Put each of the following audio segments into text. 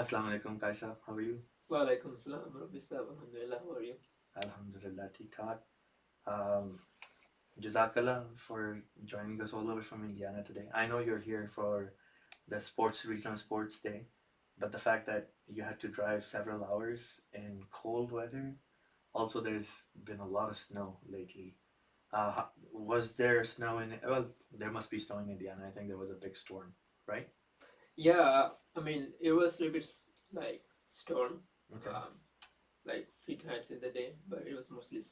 Assalamu alaikum, Kaisa. How are you? Walaikum salam, Rabbi Sahab, Alhamdulillah, how are you? Alhamdulillah, tik thak. Um, Jazakallah for joining us all the way from Indiana today. I know you're here for the regional sports day, but the fact that you had to drive several hours in cold weather, also there's been a lot of snow lately. Was there snow in, well, there must be snow in Indiana. I think there was a big storm, right? Yeah, I mean, it was a little bit like storm, Okay. like few times in the day, but it was mostly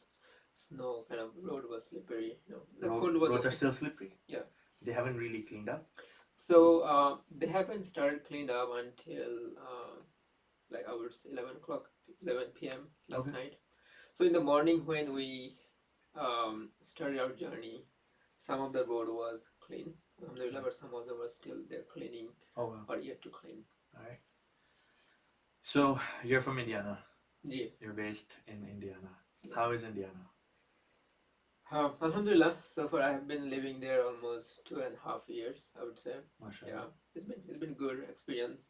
snow, kind of road was slippery, The cold was Roads are okay. still slippery. Yeah. They haven't really cleaned up. So they haven't started cleaned up until like I would say 11 o'clock, 11 p.m. last Okay. night. So in the morning when we started our journey, some of the road was clean, Alhamdulillah, but some of them were still there cleaning Oh, wow. or yet to clean. All right. So you're from Indiana. Yeah. You're based in Indiana. Yeah. How is Indiana? Alhamdulillah, so far I have been living there almost 2.5 years, I would say. Mashallah. Yeah, it's been good experience.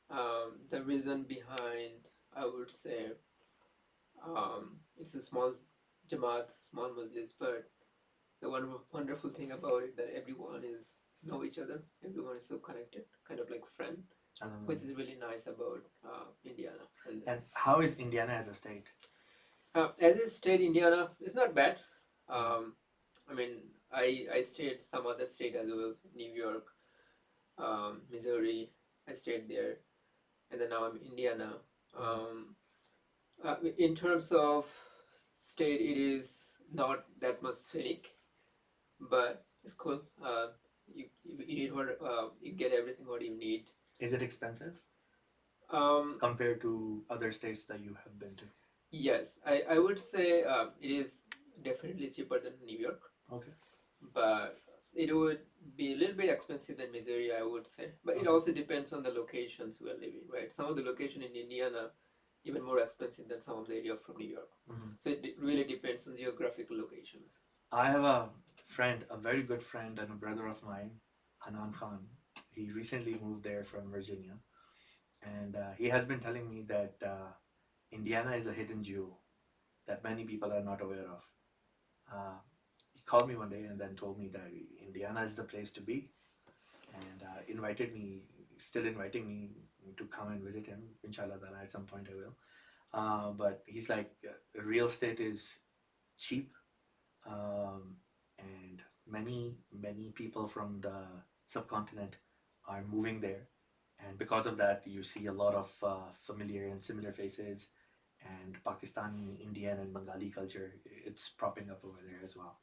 The reason behind, I would say, it's a small jamaat, small masjids, but the wonderful thing about it that everyone is know each other. Everyone is so connected, kind of like friend, which is really nice about Indiana. And how is Indiana as a state? As a state, Indiana is not bad. I mean, I stayed some other state as well, New York, Missouri. I stayed there, and then now I'm in Indiana. In terms of state, it is not that much scenic, but it's cool. You need what you get everything what you need. Is it expensive compared to other states that you have been to? Yes, I would say it is definitely cheaper than New York. Okay. But it would be a little bit expensive than Missouri, I would say. But it also depends on the locations we are living, right? Some of the location in Indiana even more expensive than some of the area from New York. So it really depends on geographical locations. I have a friend, a very good friend and a brother of mine, Hanan Khan. He recently moved there from Virginia. And he has been telling me that Indiana is a hidden jewel that many people are not aware of. He called me one day and then told me that Indiana is the place to be, and invited me, still inviting me to come and visit him. Inshallah, at some point I will. But he's like, real estate is cheap, and many people from the subcontinent are moving there, and because of that, you see a lot of familiar and similar faces, and Pakistani, Indian, and Bengali culture. It's propping up over there as well.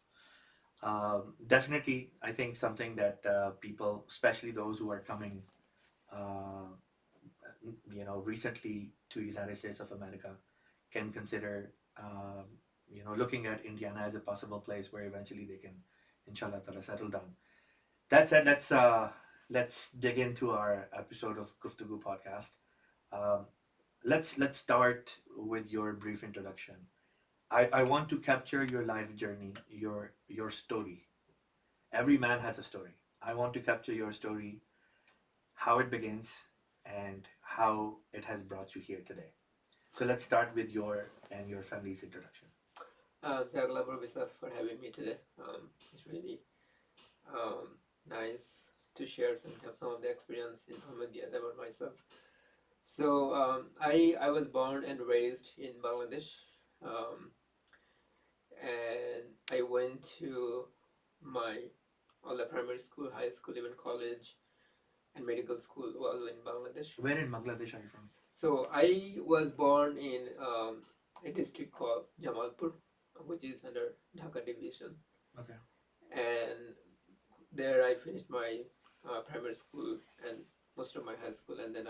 Definitely, I think something that people, especially those who are coming, uh, recently to United States of America, can consider, looking at Indiana as a possible place where eventually they can, inshallah, ta'ala, settle down. That said, let's dig into our episode of Guftugu podcast. Um, let's start with your brief introduction. I want to capture your life journey, your story. Every man has a story. I want to capture your story, how it begins, and how it has brought you here today. So let's start with your family's introduction. Jazakallah Bisa for having me today. It's really nice to share some of the experience in Ahmadiyya about myself. So I was born and raised in Bangladesh, and I went to my all the primary school, high school, even college, and medical school was in Bangladesh. Where in Bangladesh are you from? So I was born in a district called Jamalpur, which is under Dhaka division. Okay. And there I finished my primary school and most of my high school, and then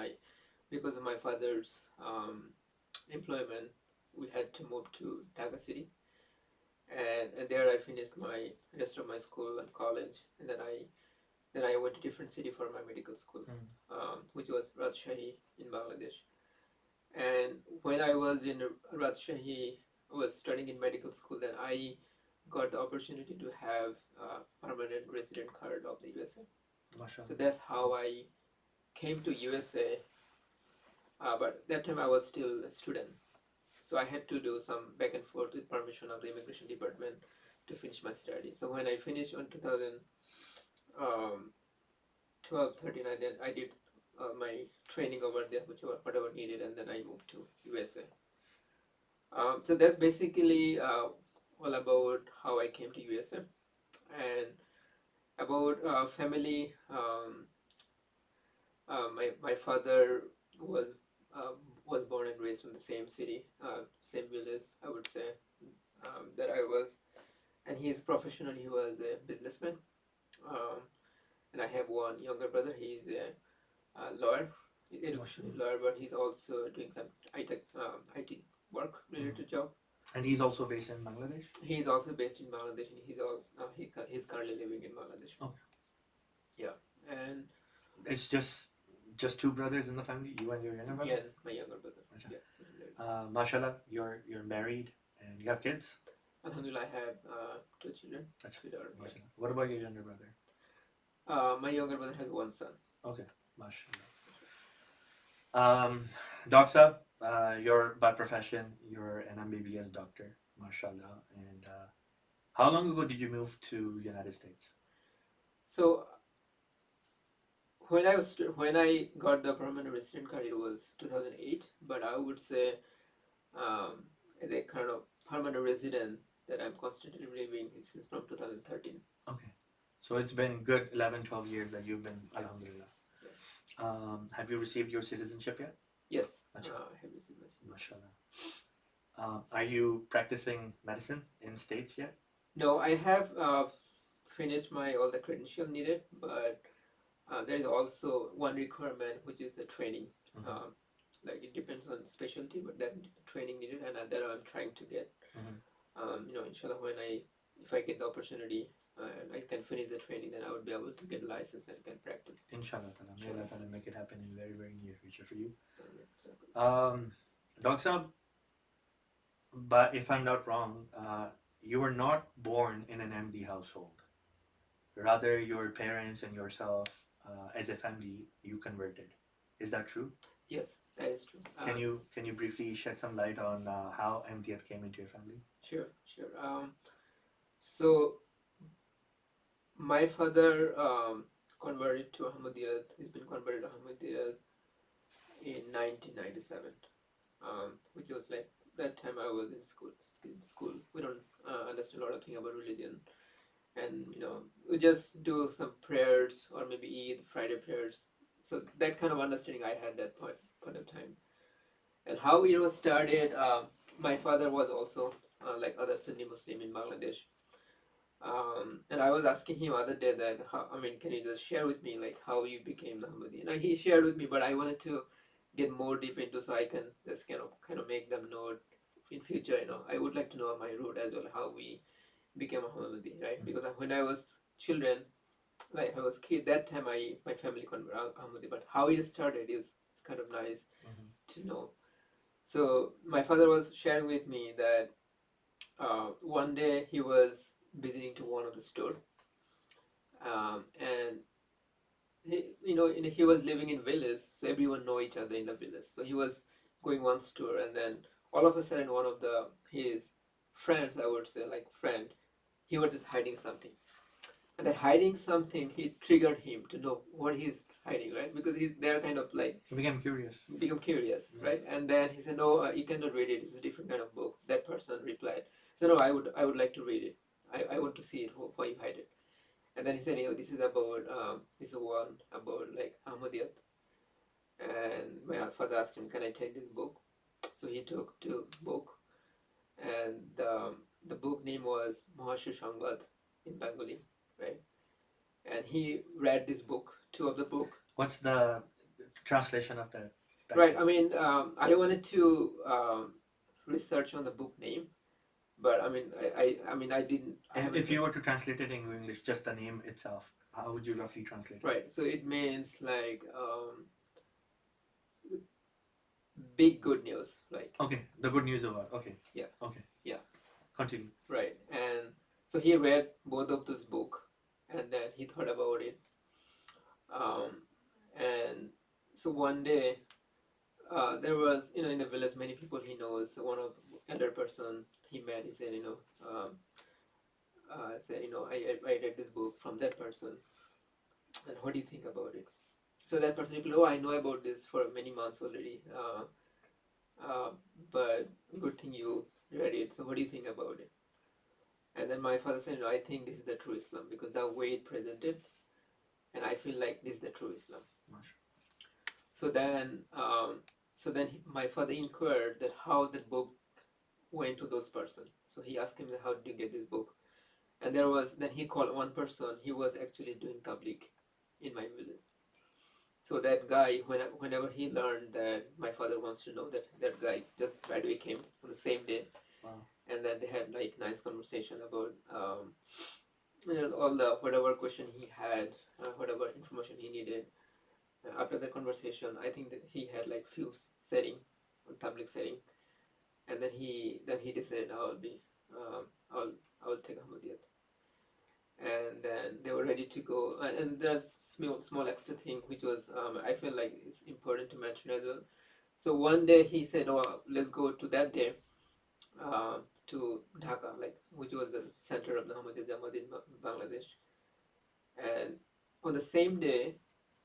because of my father's employment, we had to move to Dhaka city, and there I finished my rest of my school and college, and then I went to different city for my medical school, which was Rajshahi in Bangladesh. And when I was in Rajshahi, I was studying in medical school, then I got the opportunity to have a permanent resident card of the USA. Mashallah. So that's how I came to USA but that time I was still a student, so I had to do some back and forth with permission of the immigration department to finish my study. So when I finished in 2012, 13, I did my training over there, whatever needed, and then I moved to USA. So that's basically all about how I came to USA. And about family, my father was was born and raised in the same city, same village, I would say, that I was. And he's professionally, he was a businessman. Um, and I have one younger brother. He's a lawyer, educational lawyer, but he's also doing some IT work related job. And he's also based in Bangladesh? He's also based in Bangladesh, and he's currently living in Bangladesh. Okay. Yeah, and it's just two brothers in the family, you and your younger brother? yeah, my younger brother. Achha. Yeah. Mashallah, you're married and you have kids? Alhamdulillah, I have 2 children. Achha. Two daughters. Mashallah. What about your younger brother? My younger brother has 1 son. Okay, mashallah. Doc Sahib, you're by profession, you're an MBBS doctor, mashallah. And how long ago did you move to United States? So when I got the permanent resident card, it was 2008. But I would say, as a kind of permanent resident that I'm constantly living since from 2013. Okay, so it's been good 11-12 years that you've been, alhamdulillah. Have you received your citizenship yet? Yes, Achha. I have received my citizenship. Mashallah. Are you practicing medicine in States yet? No, I have finished all the credential needed, but there is also one requirement, which is the training. Mhm. Like it depends on specialty, but that training needed, and that I'm trying to get. Inshallah, if I get the opportunity and I can finish the training, then I would be able to get a license and can practice. Inshallah ta'ala. May Allah ta'ala make it happen in very, very near future for you. Exactly. Doc Sahib, but if I'm not wrong, you were not born in an MD household. Rather, your parents and yourself, as a family, you converted. Is that true? Yes, that is true. Can you briefly shed some light on how Ahmadiyyat came into your family? Sure. So my father converted to Ahmadiyya. He's been converted to Ahmadiyya in 1997, which was like that time I was in school. We don't understand a lot of things about religion, and we just do some prayers or maybe Eid, Friday prayers. So that kind of understanding I had that point of time. And how it was started, my father was also like other Sunni Muslim in Bangladesh. And I was asking him other day that, can you just share with me like how you became the Ahmadi? He shared with me, but I wanted to get more deep into so I can just kind of make them know in future. I would like to know my root as well, how we became Ahmadi, right? Because when I was children, like I was kid, that time my family converted Ahmadi, but how it started is kind of nice to know. So my father was sharing with me that one day he was visiting to one of the store, and he was living in village, so everyone know each other in the village. So he was going one store, and then all of a sudden one of his friends, I would say, like friend, he was just hiding something, and that hiding something, he triggered him to know what he's hiding, right? Because they're kind of like He became curious. Right? And then he said, no, you cannot read it. It's a different kind of book. That person replied, he said, no, I would like to read it. I want to see it. Why you hide it? And then he said, this is about this is one about like Ahmadiyyat. And my father asked him, can I take this book? So he took the book, and the book name was Mahashu Shangad in Bengali, right? And he read this book, 2 of the book. What's the translation of that? Right. I wanted to research on the book name, but I didn't. If you were to translate it in English, just the name itself, how would you roughly translate it? Right. So it means like big good news. Like. Okay. The good news about. Okay. Yeah. Okay. Yeah. Continue. Right. And so he read both of those book, and then he thought about it. And so one day, there was, in the village, many people he knows. So one of elder person he met, he said, I read this book from that person, and what do you think about it? So that person replied, oh, I know about this for many months already, but good thing you read it. So what do you think about it? And then my father said, no, I think this is the true Islam because the way it presented, and I feel like this is the true Islam. So then, my father inquired that how the book went to those persons. So he asked him, how did you get this book? And then he called one person. He was actually doing tabligh in my village. So that guy, whenever he learned that my father wants to know, that guy just right away came on the same day. Wow. And then they had like nice conversation about all the whatever question he had, whatever information he needed. After the conversation, I think that he had like few setting, tabligh setting, and then he decided I'll take Ahmadiyyat. And then they were ready to go. And there's small extra thing which was I feel like it's important to mention as well. So one day he said, "Oh, let's go to that day to Dhaka, which was the center of the Ahmadiyya Jamaat in Bangladesh." And on the same day,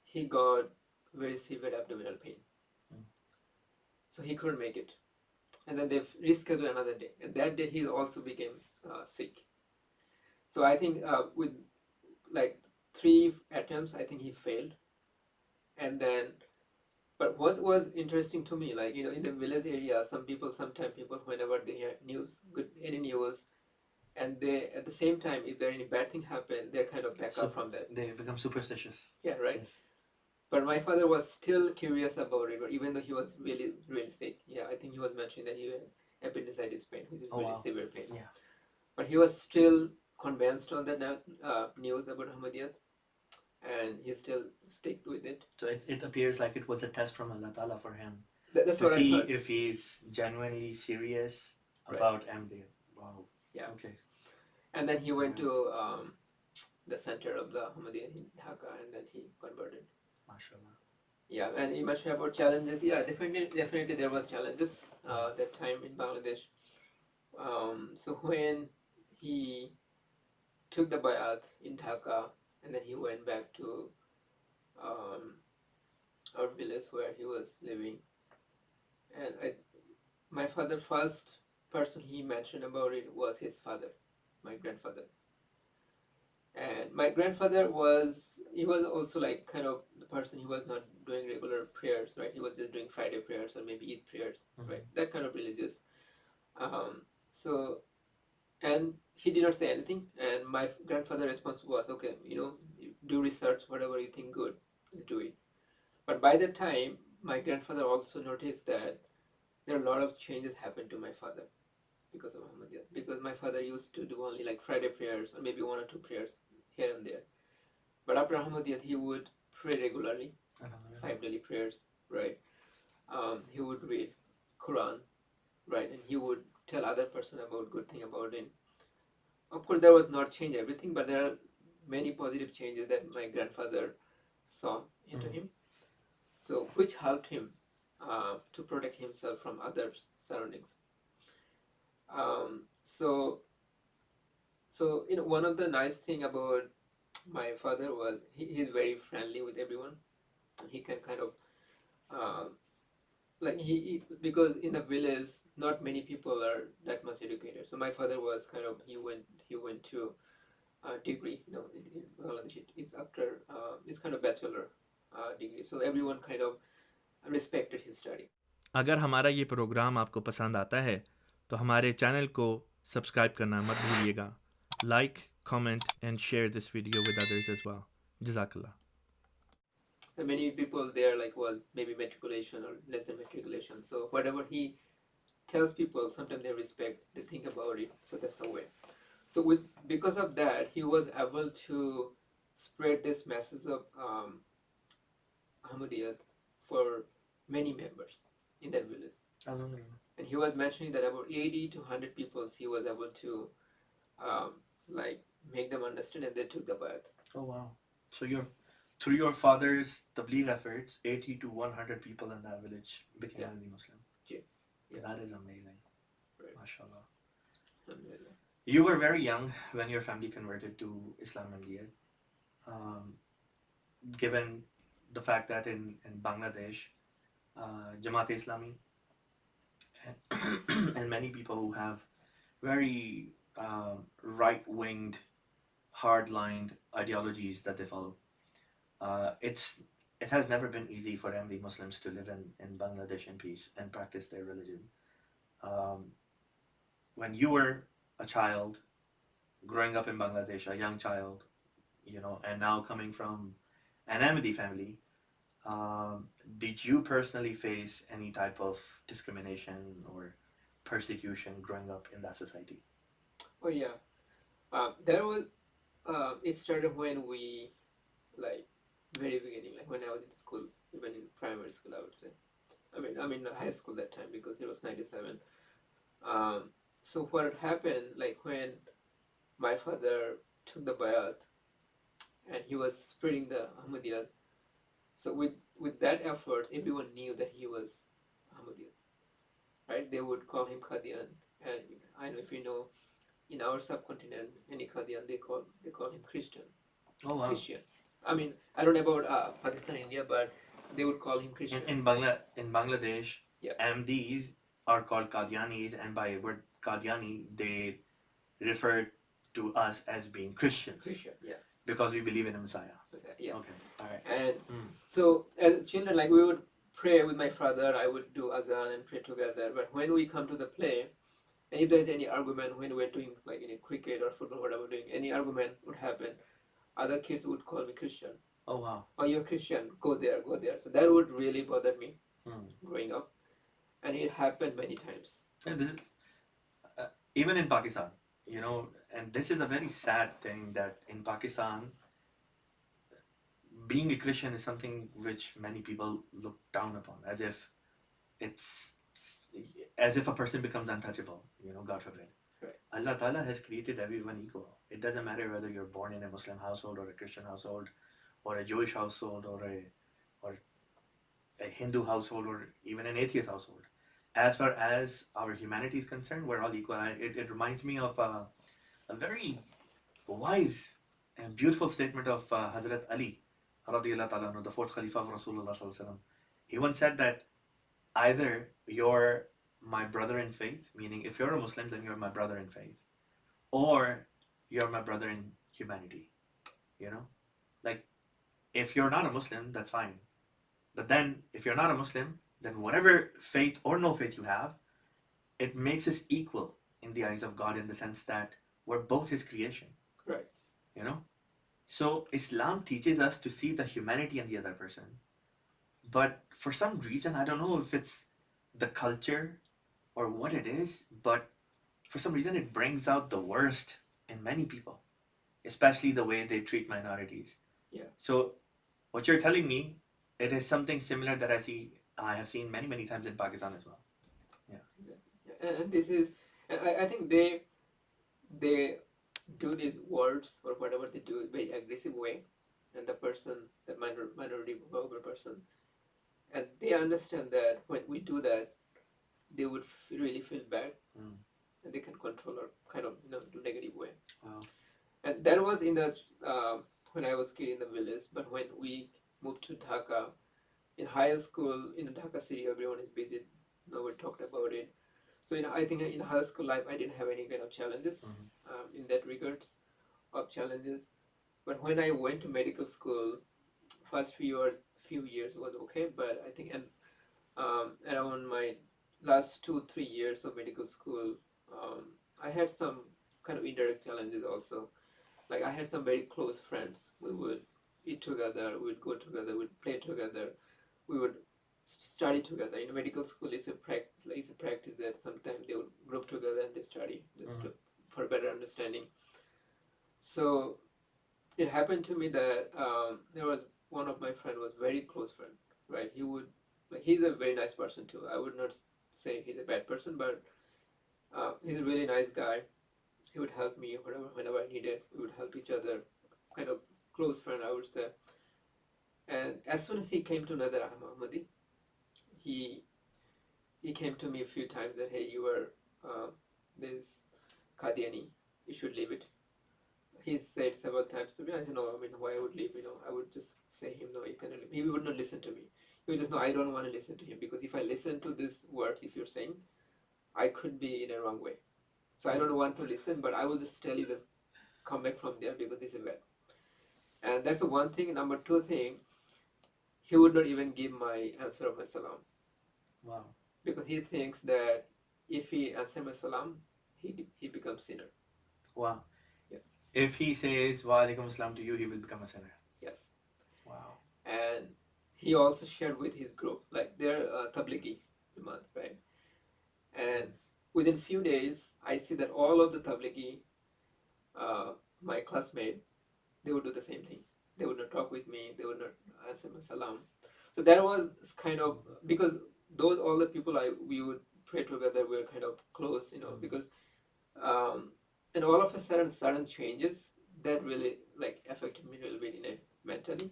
he got very severe abdominal pain, so he couldn't make it. And then they rescheduled another day, and that day he also became sick. So I think with like 3 attempts, I think he failed. And then, but what was interesting to me, like, in the village area, sometimes people, whenever they hear any news, and they, at the same time, if there any bad thing happen, they're kind of back up from that. They become superstitious. Yeah, right. Yes. But my father was still curious about it, even though he was really, really sick. Yeah, I think he was mentioning that he had appendicitis pain, which is really severe pain. Yeah. But he was still convinced on that news about Ahmadiyyat, and he still stick with it. So it appears like it was a test from Allah Ta'ala for him. That's to what see I thought. If he's genuinely serious about Ahmadiyya. Wow. Yeah. Okay. And then he went to the center of the Ahmadiyya in Dhaka, and then he converted. MashaAllah. Yeah, and you mentioned about challenges. Yeah, definitely there was challenges that time in Bangladesh. So when he took the bayat in Dhaka, and then he went back to our village where he was living, and my father, first person he mentioned about it was his father, my grandfather. And my grandfather was also like kind of the person, he was not doing regular prayers, right? He was just doing Friday prayers or maybe Eid prayers, right? That kind of religious. So, and he did not say anything, and my grandfather's response was, okay, do research, whatever you think good, just do it. But by the time, my grandfather also noticed that there are a lot of changes happened to my father because of Ahmadiyya. Because my father used to do only like Friday prayers or maybe 1 or 2 prayers here and there. But after Ahmadiyya, he would pray regularly, 5 daily prayers, right? He would read Quran, right? And he would tell other person about good thing about it. Of course, there was not change everything, but there are many positive changes that my grandfather saw into him. So, which helped him to protect himself from other surroundings. So one of the nice thing about my father was he's very friendly with everyone. He can kind of because in the village not many people are that much educated. So my father was kind of he went to a degree. In Bangladesh it's after it's kind of bachelor degree. So everyone kind of respected his study. अगर हमारा ये programme आपको पसंद आता है तो हमारे channel को सब्सक्राइब करना मत भूलिएगा. Like, comment and share this video with others as well. जज़ाकल्लाह. Many people there maybe matriculation or less than matriculation. So whatever he tells people, sometimes they respect, they think about it. So that's the way. So because of that, he was able to spread this message of Ahmadiyyat for many members in that village. And he was mentioning that about 80 to 100 people he was able to make them understand, and they took the bayat. Oh wow. So through your father's tabligh efforts, 80 to 100 people in that village became Yeah. Ahmadi Muslim. Yeah. Yeah. That is amazing. Right. MashaAllah. Alhamdulillah. You were very young when your family converted to Islam Ahmadiyyat. Given the fact that in Bangladesh, Jamaat Islami and many people who have very right-winged, hard-lined ideologies that they follow, it has never been easy for Ahmadi Muslims to live in Bangladesh in peace and practice their religion. When you were a child, growing up in Bangladesh, a young child, and now coming from an Ahmadi family, did you personally face any type of discrimination or persecution growing up in that society? Oh yeah. There was. It started when we, like, very beginning, like when I was in school, even in primary school, I would say. I'm in high school that time because it was 97. So what happened, like when my father took the bayat and he was spreading the Ahmadiyya. So with that effort, everyone knew that he was Ahmadiyya, right? They would call him Qadian, and I don't know if you know, in our subcontinent, any Qadian they call him Christian. Oh wow! Christian. I don't know about Pakistan, India, but they would call him Christian. In Bangladesh, Yeah. Ahmadis are called Qadianis, and by word Qadiani, they refer to us as being Christians. Christian, yeah. Because we believe in a Messiah. Yeah. Okay, all right. And so as children, like we would pray with my father, I would do azan and pray together. But when we come to the play, and if there's any argument when we're doing like in cricket or football, whatever we're doing, any argument would happen, other kids would call me Christian. Oh wow. Oh, you're Christian, go there. So that would really bother me growing up. And it happened many times. And this is, even in Pakistan, and this is a very sad thing that in Pakistan, being a Christian is something which many people look down upon, as if a person becomes untouchable, God forbid. Right. Allah Ta'ala has created everyone equal. It doesn't matter whether you're born in a Muslim household or a Christian household or a Jewish household or a Hindu household or even an atheist household. As far as our humanity is concerned, we're all equal. It reminds me of a very wise and beautiful statement of Hazrat Ali, radiyallahu ta'ala anhu, the fourth Khalifa of Rasulullah sallallahu alaihi wasallam. He once said that either you're my brother in faith, meaning if you're a Muslim, then you're my brother in faith, or you're my brother in humanity. Like if you're not a Muslim, that's fine. But then if you're not a Muslim, then whatever faith or no faith you have, it makes us equal in the eyes of God in the sense that we're both His creation. Right. So Islam teaches us to see the humanity in the other person. But for some reason, I don't know if it's the culture or what it is, but for some reason it brings out the worst in many people, especially the way they treat minorities. Yeah. So what you're telling me, it is something similar that I have seen many, many times in Pakistan as well. Yeah. And this is, I think they do these words or whatever they do in a very aggressive way, and the minority vulgar person, and they understand that when we do that, they would really feel bad, and they can control or kind of do negative way. Wow. And that was in the when I was kid in the village. But when we moved to Dhaka, in high school in Dhaka city, everyone is busy. Nobody talked about it. So I think in high school life, I didn't have any kind of challenges in that regards of challenges. But when I went to medical school, first few years was okay. But I think around my last 2-3 years of medical school, I had some kind of indirect challenges also. Like I had some very close friends. We would eat together, we would go together, we would play together, we would study together. In medical school, it's a practice that sometimes they would group together and they study for better understanding. So it happened to me that there was one of my friend was very close friend, right? He's a very nice person too. I would not say he's a bad person, but he's a really nice guy. He would help me whenever I needed. We would help each other. Kind of close friend, I would say. And as soon as he came to know that I'm Ahmadi, he came to me a few times that, hey, you are this Qadiani, you should leave it. He said several times to me. I said, no, I mean, why I would leave? I would just say him, no, you cannot leave. He would not listen to me. He would just, no, I don't want to listen to him, because if I listen to these words, if you're saying, I could be in a wrong way. So I don't want to listen, but I will just tell you to come back from there, because this is bad. And that's the one thing. Number two thing, he would not even give my answer of my salam. Wow. Because he thinks that if he answers my salam, he becomes sinner. Wow. Yeah. If he says wa alaikum assalam to you, he will become a sinner. Yes. Wow. And he also shared with his group, like they're Tablighi Jamaat, right? And within few days, I see that all of the Tablighi, my classmate, they would do the same thing. They would not talk with me. They would not answer my salam. So that was kind of, because those all the people we would pray together were kind of close, because and all of a sudden changes that really like affected me a little bit mentally.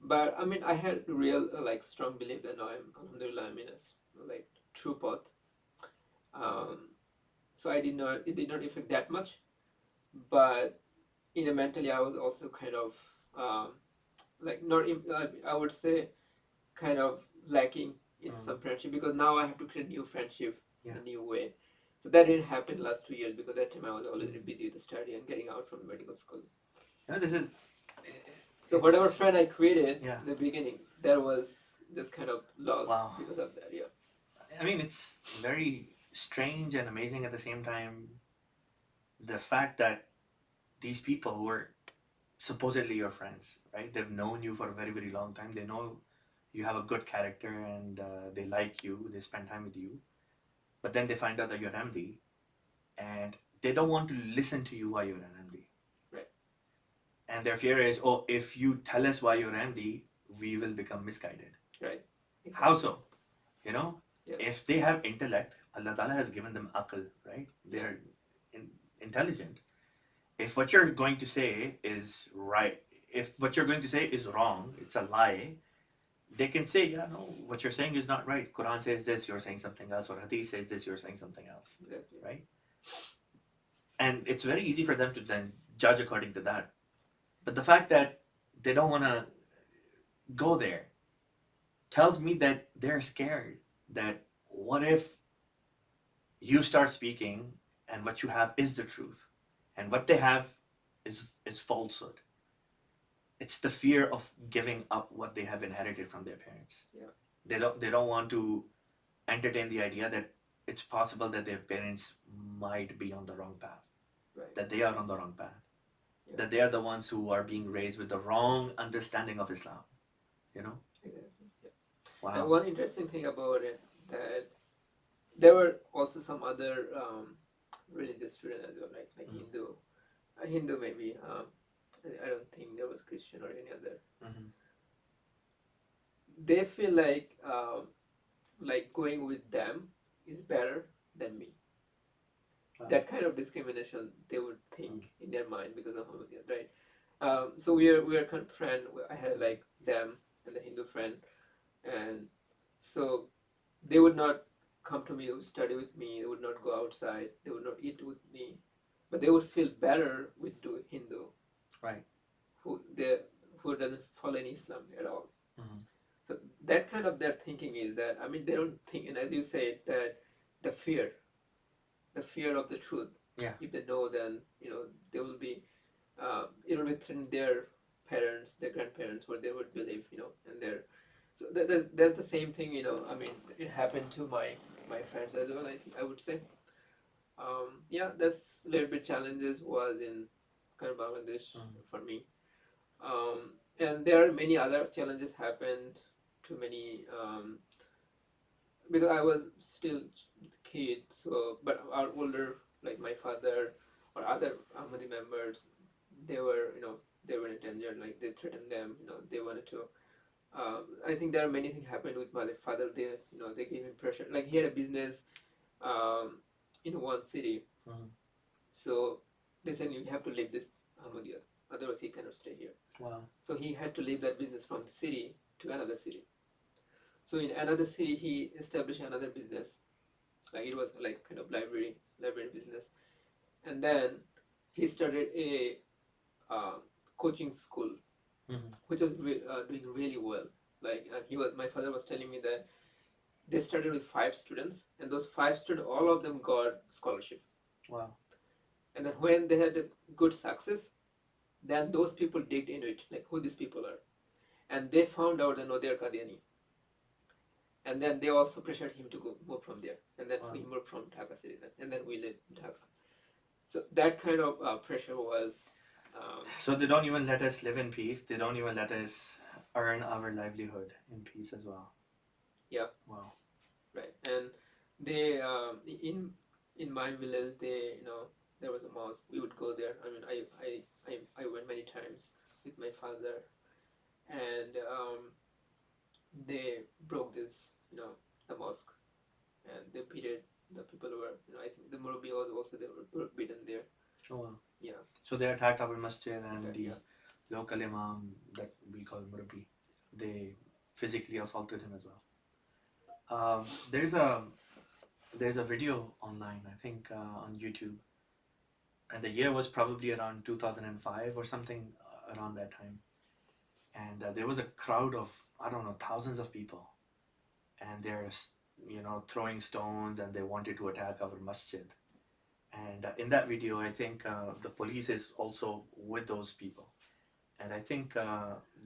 But I mean, I had real like strong belief that now alhamdulillah, I'm in a like true path. So it did not affect that much, but mentally I was also kind of like not I would say kind of lacking in some friendship, because now I have to create new friendship in a new way. So that didn't happen last 2 years, because that time I was already busy with the study and getting out from the medical school. This is. So whatever friend I created Yeah. in the beginning, that was just kind of lost Wow. because of that. Yeah. I mean, it's very strange and amazing at the same time. The fact that these people who are supposedly your friends, right? They've known you for a very, very long time. They know you have a good character, and they like you. They spend time with you. But then they find out that you're an Ahmadi, and they don't want to listen to you why you're an Ahmadi. Right. And their fear is, oh, if you tell us why you're Ahmadi, we will become misguided. Right. Exactly. How so? Yeah. If they have intellect, Allah Ta'ala has given them aql, right? They're intelligent. If what you're going to say is right, if what you're going to say is wrong, it's a lie, they can say, yeah, no, what you're saying is not right. Quran says this, you're saying something else, or Hadith says this, you're saying something else. Exactly. Right? And it's very easy for them to then judge according to that. But the fact that they don't want to go there tells me that they're scared that what if you start speaking and what you have is the truth, and what they have is falsehood. It's the fear of giving up what they have inherited from their parents. Yeah. They don't want to entertain the idea that it's possible that their parents might be on the wrong path. Right. That they are on the wrong path. Yeah. That they are the ones who are being raised with the wrong understanding of Islam. Exactly. Yeah. Wow. And one interesting thing about it, that there were also some other religious students as well, right? Like Hindu maybe. I don't think there was Christian or any other. Mm-hmm. They feel like going with them is better than me. Wow. That kind of discrimination they would think in their mind because of Ahmadiyya, right? So we are kind of friend. I had like them and the Hindu friend, and so they would not come to me to study with me. They would not go outside. They would not eat with me, but they would feel better with the Hindu, right? Who doesn't follow any Islam at all. Mm-hmm. So that kind of their thinking is that, I mean, they don't think, and as you say, that the fear of the truth. Yeah. If they know, then they will be. It will be threatening their parents, their grandparents, what they would believe, and their. So that's the same thing, I mean, it happened to my friends as well, I would say. Yeah, that's a little bit challenges was in kind of Bangladesh for me. And there are many other challenges happened to many, because I was still kid, so, but our older, like my father or other Ahmadi members, they were in danger, like they threatened them, they wanted to. I think there are many things happened with my father. They gave him pressure. Like he had a business in one city, so they said you have to leave this Ahmadiyya. otherwise he cannot stay here. Wow. So he had to leave that business from the city to another city. So in another city, he established another business. Like it was like kind of library business. And then he started a coaching school, which was doing really well. Like my father was telling me that they started with 5 students, and those 5 students, all of them got scholarship. Wow. And then when they had a good success, then those people digged into it, like who these people are. And they found out that no, they're Qadiani. And then they also pressured him to move from there. And then he moved from Dhaka city. And then we lived in Dhaka. So that kind of pressure was... So they don't even let us live in peace. They don't even let us earn our livelihood in peace as well. Yeah. Wow. Right. And they, in my village, they, there was a mosque. We would go there. I mean, I went many times with my father. And they broke this, the mosque, and they beat the people who were, I think the Murabi was also, they were beaten there. Oh, wow. Yeah. So they attacked our masjid and the Yeah. local imam that we call Murabi. They physically assaulted him as well. There's a video online, I think, on YouTube, and the year was probably around 2005 or something around that time. And there was a crowd of, I don't know, thousands of people, and they're, throwing stones, and they wanted to attack our masjid. And in that video, I think the police is also with those people. And I think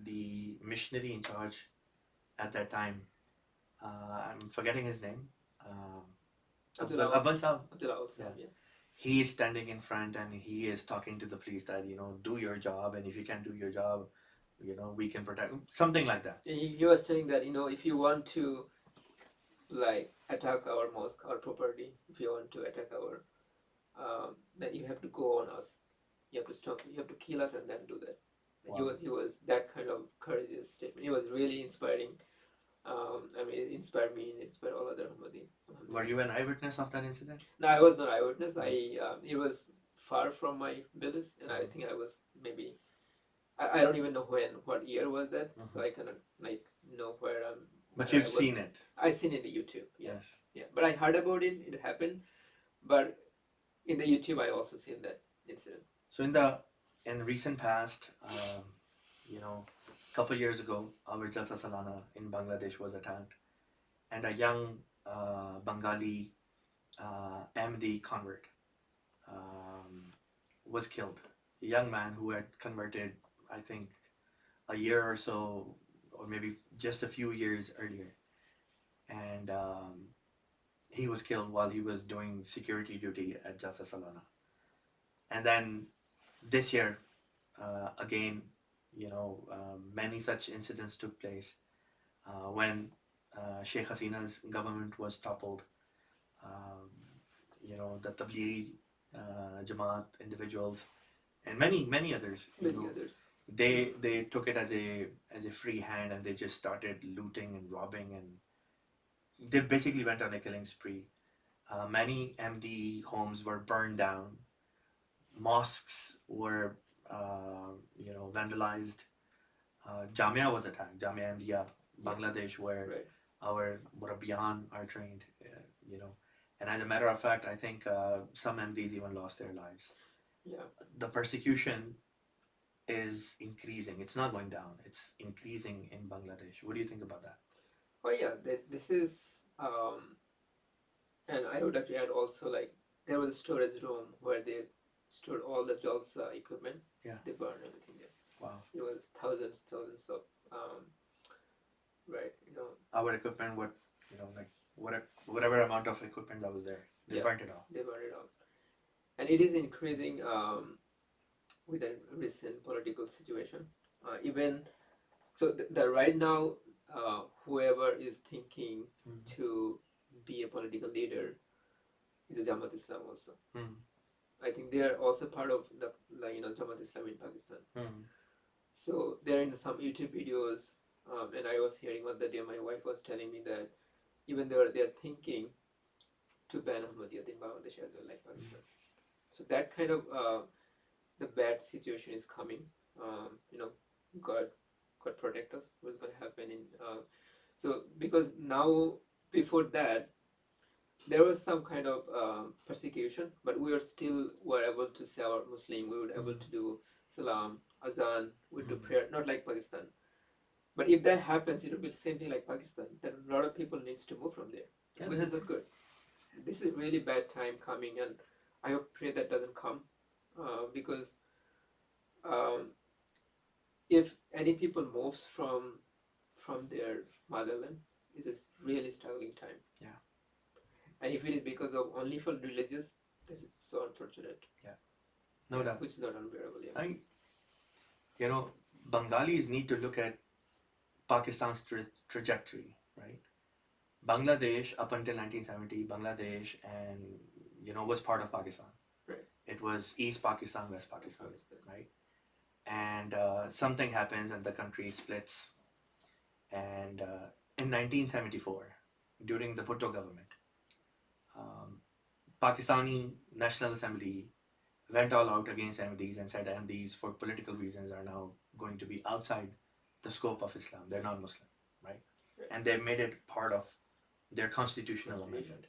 the missionary in charge at that time, I'm forgetting his name, Abdul Sahab. Yeah. He is standing in front and he is talking to the police that, do your job, and if you can't do your job, we can protect, something like that. He was saying that, if you want to, like, attack our mosque, our property, if you want to attack our, then you have to go on us. You have to stop, you have to kill us and then do that. Wow. He was that kind of courageous statement. He was really inspiring. I mean, it inspired me, it inspired all other Ahmadi. Were you an eyewitness of that incident? No, I was not eyewitness. It was far from my village, and I think I was maybe, I don't even know what year was that, so I cannot know where I'm. But you've seen it. I seen it in the YouTube. Yes. Yeah, but I heard about it. It happened, but in the YouTube I also seen that incident. So in recent past, couple years ago, our Jalsa Salana in Bangladesh was attacked, and a young Bengali Ahmadi convert was killed. A young man who had converted, I think, a year or so, or maybe just a few years earlier. And he was killed while he was doing security duty at Jalsa Salana. And then this year, again, many such incidents took place when Sheikh Hasina's government was toppled. The Tablighi Jamaat individuals and many others. They took it as a free hand, and they just started looting and robbing, and they basically went on a killing spree. Many MD homes were burned down. Mosques were vandalized. Jamia was attacked, Jamia Ahmadiyya, Bangladesh, where our Murabbiyan are trained, and as a matter of fact, I think some MDs even lost their lives. Yeah. The persecution is increasing. It's not going down. It's increasing in Bangladesh. What do you think about that? Oh yeah, this is, and I would have to add also, like, there was a storage room where they stored all the Jalsa equipment. Yeah. They burned everything there. Wow. It was thousands of, Our equipment, whatever amount of equipment that was there, they burnt it all. They burned it all. And it is increasing with the recent political situation. Even, so the right now, whoever is thinking to be a political leader is a Jamaat Islam also. I think they are also part of the Jamaat Islam in Pakistan. So they're in some YouTube videos, and I was hearing one the day my wife was telling me that even they're thinking to ban Ahmadiyyat in Bangladesh as well, like Pakistan. So that kind of the bad situation is coming, God protect us. What's going to happen in so because now before that there was some kind of persecution, but we were able to say our Muslim. We were able to do salam, azan, we do prayer, not like Pakistan. But if that happens, it will be the same thing like Pakistan. Then a lot of people needs to move from there, which is not good. This is really bad time coming, and I hope pray that doesn't come, because if any people moves from their motherland, it's a really struggling time. Yeah. And if it is because of only for religious, this is so unfortunate. Yeah. No doubt. Which is not unbearable. Yeah. You know, Bengalis need to look at Pakistan's trajectory, right? Bangladesh, up until 1970, Bangladesh was part of Pakistan. Right. It was East Pakistan, West Pakistan, right? And something happens and the country splits. And in 1974, during the Bhutto government, Pakistani National Assembly went all out against Ahmadis and said Ahmadis, for political reasons, are now going to be outside the scope of Islam. They're non-Muslim, right? And they made it part of their constitutional amendment.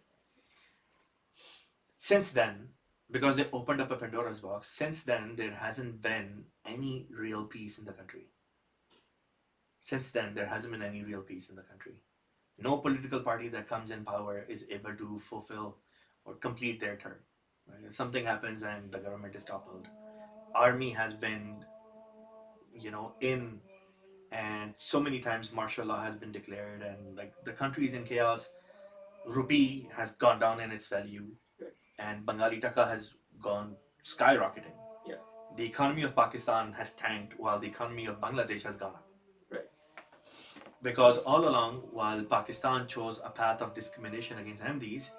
Since then, because they opened up a Pandora's box, since then there hasn't been any real peace in the country. No political party that comes in power is able to fulfill or complete their term. Right? If something happens and the government is toppled, army has been, in, and so many times martial law has been declared, and like the country is in chaos. Rupee has gone down in its value, and Bengali taka has gone skyrocketing. Yeah. The economy of Pakistan has tanked while the economy of Bangladesh has gone up. Because all along, while Pakistan chose a path of discrimination against Ahmadis,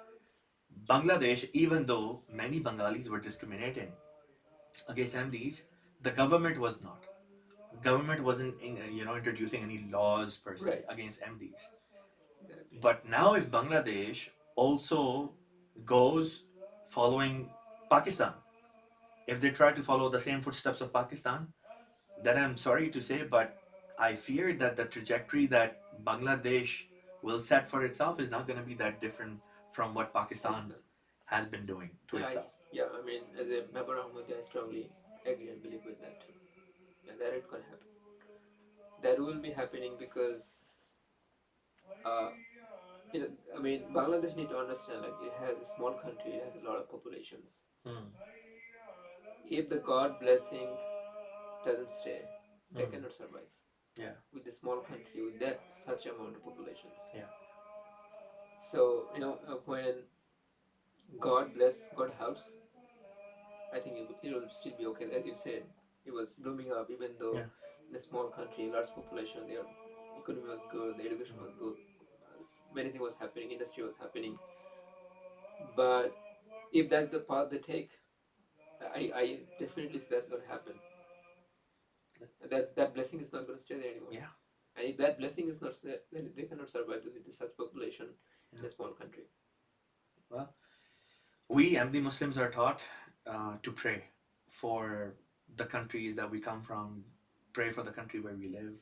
Bangladesh, even though many Bengalis were discriminating against Ahmadis, the government was not. Government wasn't, introducing any laws per se against Ahmadis. But now, if Bangladesh also goes following Pakistan, if they try to follow the same footsteps of Pakistan, then I'm sorry to say, but I fear that the trajectory that Bangladesh will set for itself is not going to be that different from what Pakistan has been doing to itself. I mean, as a member of Ahmadiyya, I strongly agree and believe with that too. And that it's going to happen. That will be happening because, Bangladesh need to understand, like, it has a small country, it has a lot of populations. If the God blessing doesn't stay, they cannot survive. Yeah. With a small country, with that such amount of populations. Yeah. So, when God helps, I think it will still be okay. As you said, it was blooming up, even though in a small country, large population, their economy was good, the education was good, many things was happening, industry was happening. But if that's the path they take, I definitely see that's going to happen. That blessing is not going to stay there anymore. Yeah. And if that blessing is not there, then they cannot survive with such population in a small country. Well, we Ahmadi Muslims are taught to pray for the countries that we come from, pray for the country where we live.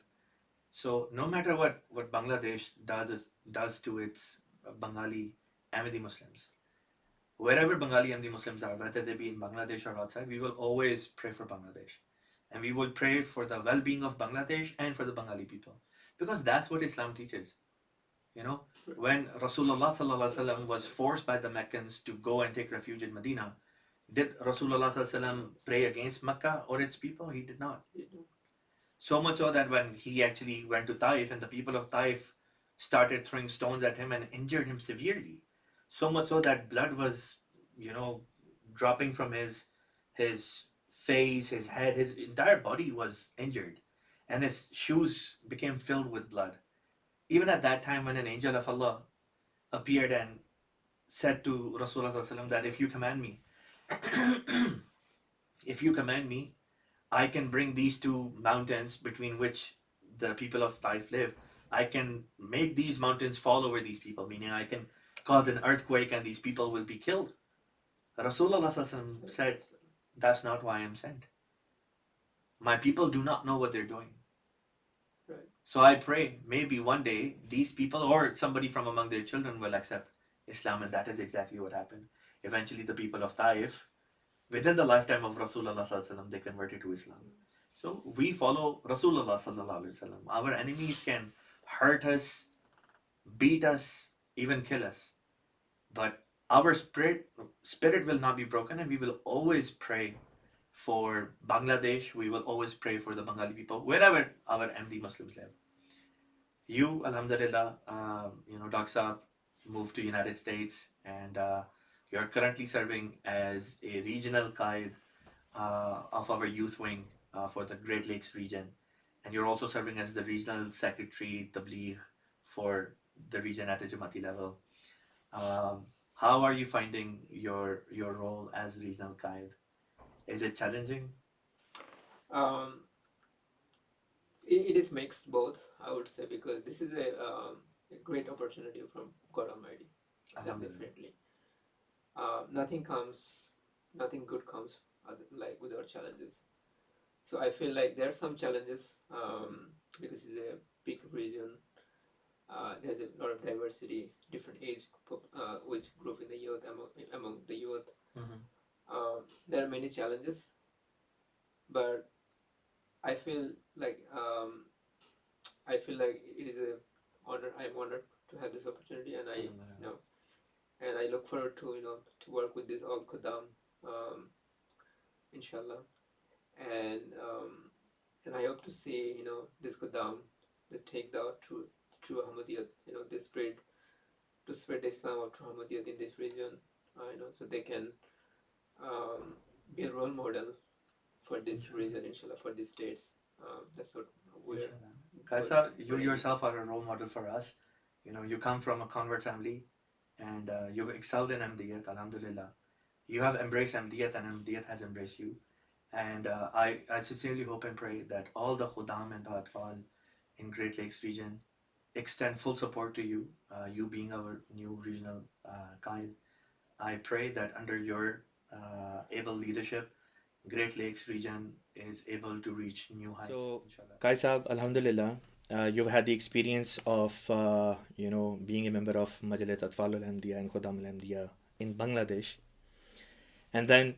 So no matter what Bangladesh does to its Bengali Ahmadi Muslims, wherever Bengali Ahmadi Muslims are, whether they be in Bangladesh or outside, we will always pray for Bangladesh. And we will pray for the well-being of Bangladesh and for the Bengali people. Because that's what Islam teaches. When Rasulullah sallallahu alaihi wasallam was forced by the Meccans to go and take refuge in Medina, did Rasulullah sallallahu alaihi wasallam pray against Mecca or its people? He did not. So much so that when he actually went to Taif and the people of Taif started throwing stones at him and injured him severely, so much so that blood was, dropping from his face, his head, his entire body was injured, and his shoes became filled with blood. Even at that time, when an angel of Allah appeared and said to Rasulullah sallallahu alaihi wasallam that if you command me, I can bring these two mountains between which the people of Taif live. I can make these mountains fall over these people, meaning I can cause an earthquake and these people will be killed. Rasulullah sallallahu alaihi wasallam said, that's not why I'm sent. my people do not know what they're doing. Right. So I pray maybe one day these people or somebody from among their children will accept Islam, and that is exactly what happened. Eventually, the people of Taif, within the lifetime of Rasulullah sallallahu alaihi wasallam, they converted to Islam. So we follow Rasulullah sallallahu alaihi wasallam. Our enemies can hurt us, beat us, even kill us, but our spirit will not be broken, and we will always pray for Bangladesh. We will always pray for the Bengali people wherever our MD Muslims live. You, alhamdulillah, Dr. Saab moved to United States, and you're currently serving as a regional guide of our youth wing for the Great Lakes region, and you're also serving as the regional secretary Tabligh for the region at a Jamati level. How are you finding your role as regional guide? Is it challenging? It is mixed both, I would say, because this is a great opportunity from God Almighty. Definitely. Nothing good comes without challenges. So I feel like there are some challenges because it's a big region. There's a lot of diversity, different age group in the youth, among the youth. Mm-hmm. There are many challenges, but I feel like it is an honor. I'm honored to have this opportunity, and I look forward to to work with this all Khuddam, inshallah, and I hope to see this Khuddam, they take the true Ahmadiyyat, they spread the Islam of true Ahmadiyyat in this region, so they can be a role model for this region, inshallah, for these states. That's what we're. Kaisa, you yourself are a role model for us. You come from a convert family, and you've excelled in Ahmadiyyat, alhamdulillah. You have embraced Ahmadiyyat, and Ahmadiyyat has embraced you. And I sincerely hope and pray that all the Khuddam and the Atfal in Great Lakes region extend full support to you, you being our new regional guide. I pray that under your able leadership, Great Lakes region is able to reach new heights. So, Kaisa, alhamdulillah, you've had the experience of, being a member of Majalit Atfal al-Ahmadiyya and Khuddam al-Ahmadiyya in Bangladesh. And then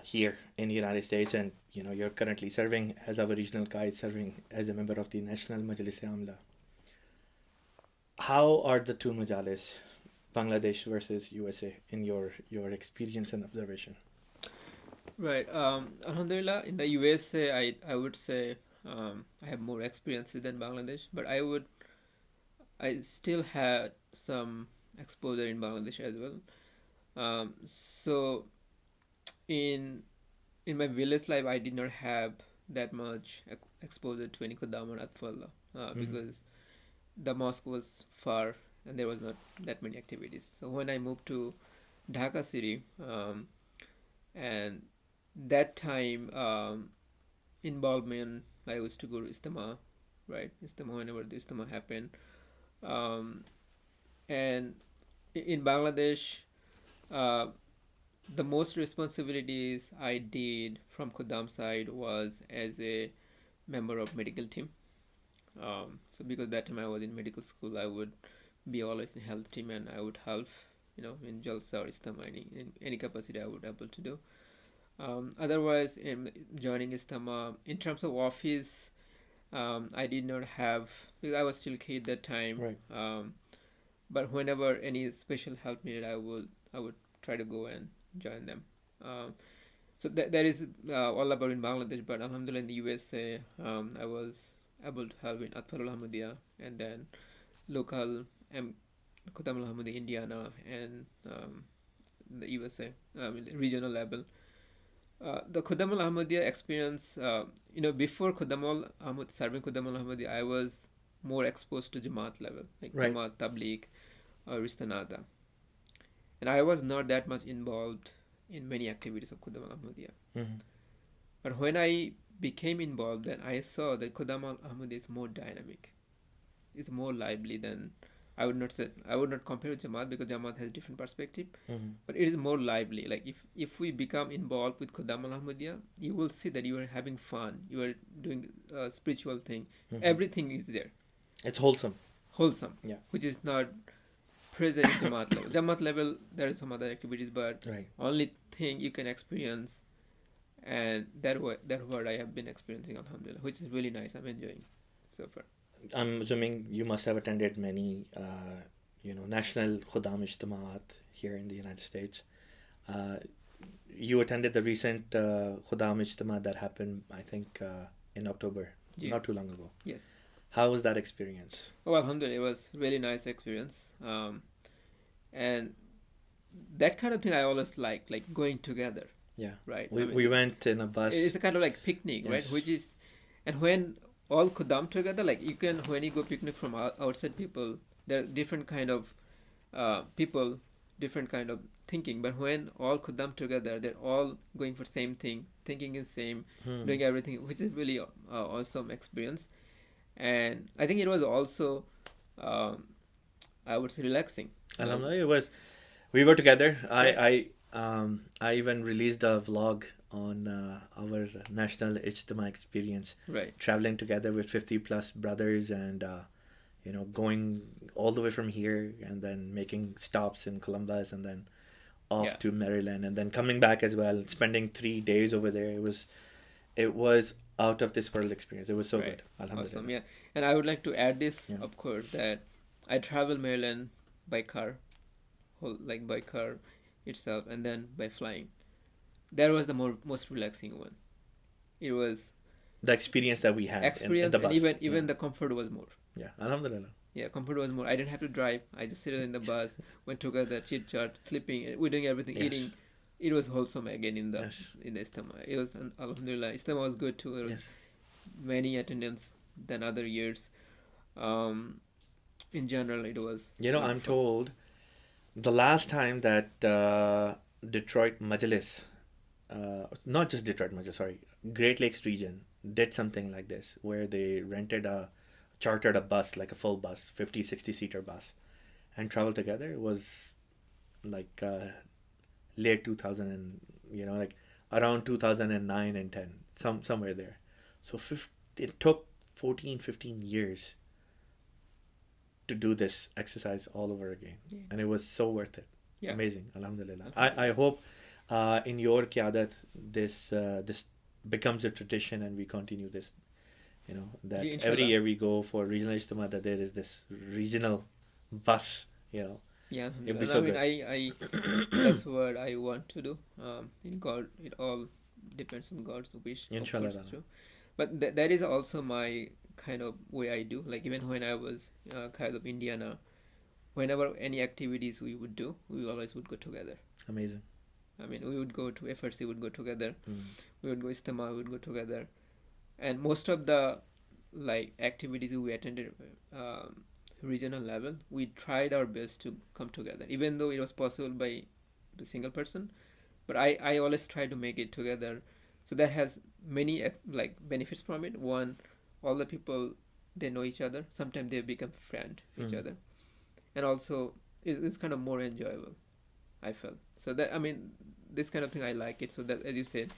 here in the United States, and you're currently serving as our regional guide, serving as a member of the National Majlis Amla. How are the two majalis, Bangladesh versus USA, in your experience and observation? Right. Alhamdulillah, in the USA, I would say I have more experiences than Bangladesh, but I still had some exposure in Bangladesh as well. So in my village life, I did not have that much exposure to any Khuddam or Atfal because the mosque was far and there was not that many activities. So when I moved to Dhaka city, and that time involvement, I used to go to Istama, right? Istama, whenever the Istama happened. And in Bangladesh, the most responsibilities I did from Khuddam side was as a member of medical team. So because that time I was in medical school, I would be always in health team and I would help, in Jalsa or Istama, in any capacity I would able to do. Otherwise, in joining Istama, in terms of office, I did not have, because I was still kid that time. Right. But whenever any special help needed, I would try to go and join them. So that is all about in Bangladesh. But alhamdulillah, in the USA, I was able to help in Atfal al-Ahmadiyya and then local Khuddam al-Ahmadiyya Indiana and the USA, regional level. The Khuddam al-Ahmadiyya experience, before serving Khuddam al-Ahmadiyya, I was more exposed to Jamaat level, like right. Jamaat, Tabligh, or Ristanada. And I was not that much involved in many activities of Khuddam al-Ahmadiyya. Mm-hmm. But when I became involved, then I saw that Khuddam al-Ahmadiyya is more dynamic. It's more lively than I would not compare with Jamaat because Jamaat has different perspective, Mhm. but it is more lively. Like if we become involved with Khuddam al-Ahmadiyya, you will see that you are having fun, you are doing a spiritual thing, everything is there, It's wholesome. wholesome, Yeah. which is not present in Jamaat level. Jamaat level, there are some other activities, but Right. only thing you can experience, and that what I have been experiencing, alhamdulillah, which is really nice. I'm enjoying so far. I'm assuming you must have attended many, national Khuddam Ijtimaat here in the United States. You attended the recent Khuddam Ijtimaat that happened, I think, in October, Yeah. not too long ago. Yes. How was that experience? Oh, alhamdulillah, it was really nice experience. And that kind of thing I always like going together, Yeah. right? We went in a bus. It's a kind of like picnic, right? Yes. Which is, and when all Khuddam together, like when you go picnic from outside people, there are different kind of people, different kind of thinking. But when all Khuddam together, they're all going for same thing, thinking is same, doing everything, which is really awesome experience. And I think it was also, I would say, relaxing. Alhamdulillah, we were together. I even released a vlog on our national Ijtima experience, Right. traveling together with 50 plus brothers and going all the way from here and then making stops in Columbus and then off Yeah. to Maryland and then coming back as well, spending 3 days over there. It was out of this world experience. It was so Right. good. Alhamdulillah. Awesome. Yeah. And I would like to add this, Yeah. of course, that I travel Maryland by car, by car itself, and then by flying. That was the most relaxing one. It was The experience that we had in experience, the bus. and even the comfort was more. Yeah, Alhamdulillah. Yeah, comfort was more. I didn't have to drive. I just sit in the bus, went together, chit chat, sleeping, we're doing everything, Yes. eating. It was wholesome again in the Yes. Istama. It was alhamdulillah. Istama was good too. There was Yes. many attendance than other years. In general, it was. I'm told the last time that Detroit Majlis, not just Detroit Majlis, sorry, Great Lakes region did something like this where they chartered a bus, like a full bus, 50, 60-seater bus, and traveled together. It was like late 2000 and, like around 2009 and 10, somewhere there. So it took 14, 15 years to do this exercise all over again. Yeah. And it was so worth it. Yeah. Amazing. Alhamdulillah. I hope in your qiyadat this becomes a tradition and we continue this, that Yeah, every inshallah. year we go for regional ijtima, that there is this regional bus, Yeah, It'd be and so I that's what I want to do. In God, it all depends on God's wish. of Inshallah. course, too. But that is also my kind of way I do. Like even when I was kind of Indiana, whenever any activities we would do, we always would go together. Amazing. I mean, we would go to FRC, would go together. Mm. We would go Istama, we would go together, and most of the activities we attended regional level, we tried our best to come together, even though it was possible by the single person. But I always try to make it together, so that has many benefits from it. One, all the people, they know each other. Sometimes they become friend each Mm. other, and also it's kind of more enjoyable, I felt. So that, I mean, this kind of thing I like it. So that, as you said,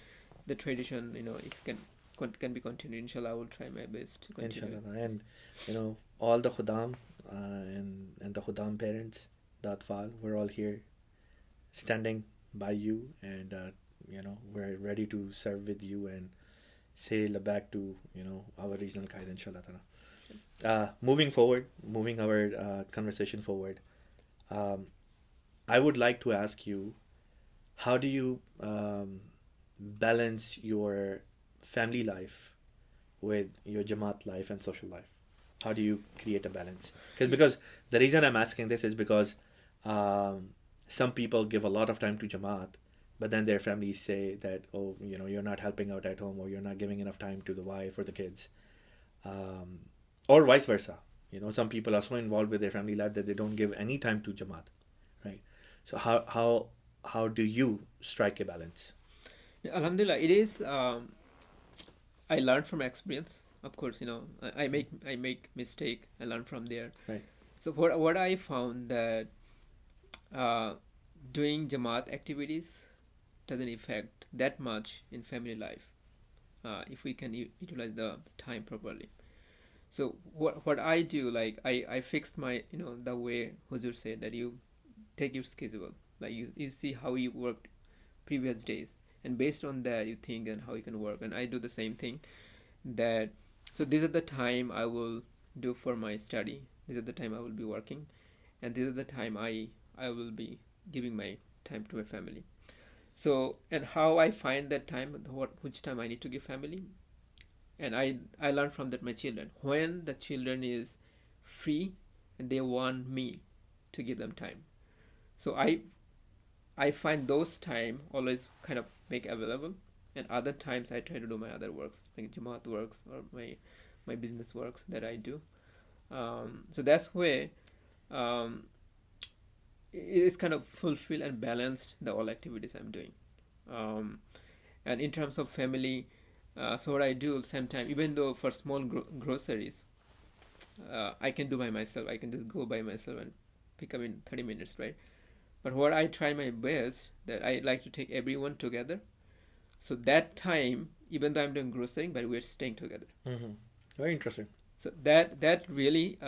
the tradition, if can be continued, inshallah, I will try my best to continue. Inshallah. And all the Khuddam and the Khuddam parents, the Atfal, we're all here standing by you, and we're ready to serve with you and say labak to our regional qaida, inshallah ta'ala. Moving our conversation forward, I would like to ask you, how do you balance your family life with your Jamaat life and social life? How do you create a balance? Because the reason I'm asking this is because some people give a lot of time to Jamaat, but then their families say that, oh, you're not helping out at home, or you're not giving enough time to the wife or the kids, or vice versa. Some people are so involved with their family life that they don't give any time to Jamaat, right? So how do you strike a balance? Alhamdulillah, it is. I learned from experience. Of course, I make mistake. I learn from there. Right. So what I found that doing Jamaat activities doesn't affect that much in family life if we can utilize the time properly. So what I do, like I fixed my, the way Huzur said, that you take your schedule, like you see how you worked previous days, and based on that you think and how you can work. And I do the same thing, that so this is the time I will do for my study, this is the time I will be working, and this is the time I will be giving my time to my family. So, and how I find that time, which time I need to give family, and I learn from that my children, when the children is free and they want me to give them time. So I find those time always kind of make available, and other times I try to do my other works, like Jamaat works or my business works that I do. So that's where it's kind of fulfill and balanced the all activities I'm doing. And in terms of family, so what I do sometimes, even though for small groceries, I can do by myself. I can just go by myself and pick up in 30 minutes, right? But what I try my best, that I like to take everyone together. So that time, even though I'm doing grocery, but we're staying together. Mm-hmm. Very interesting. So that really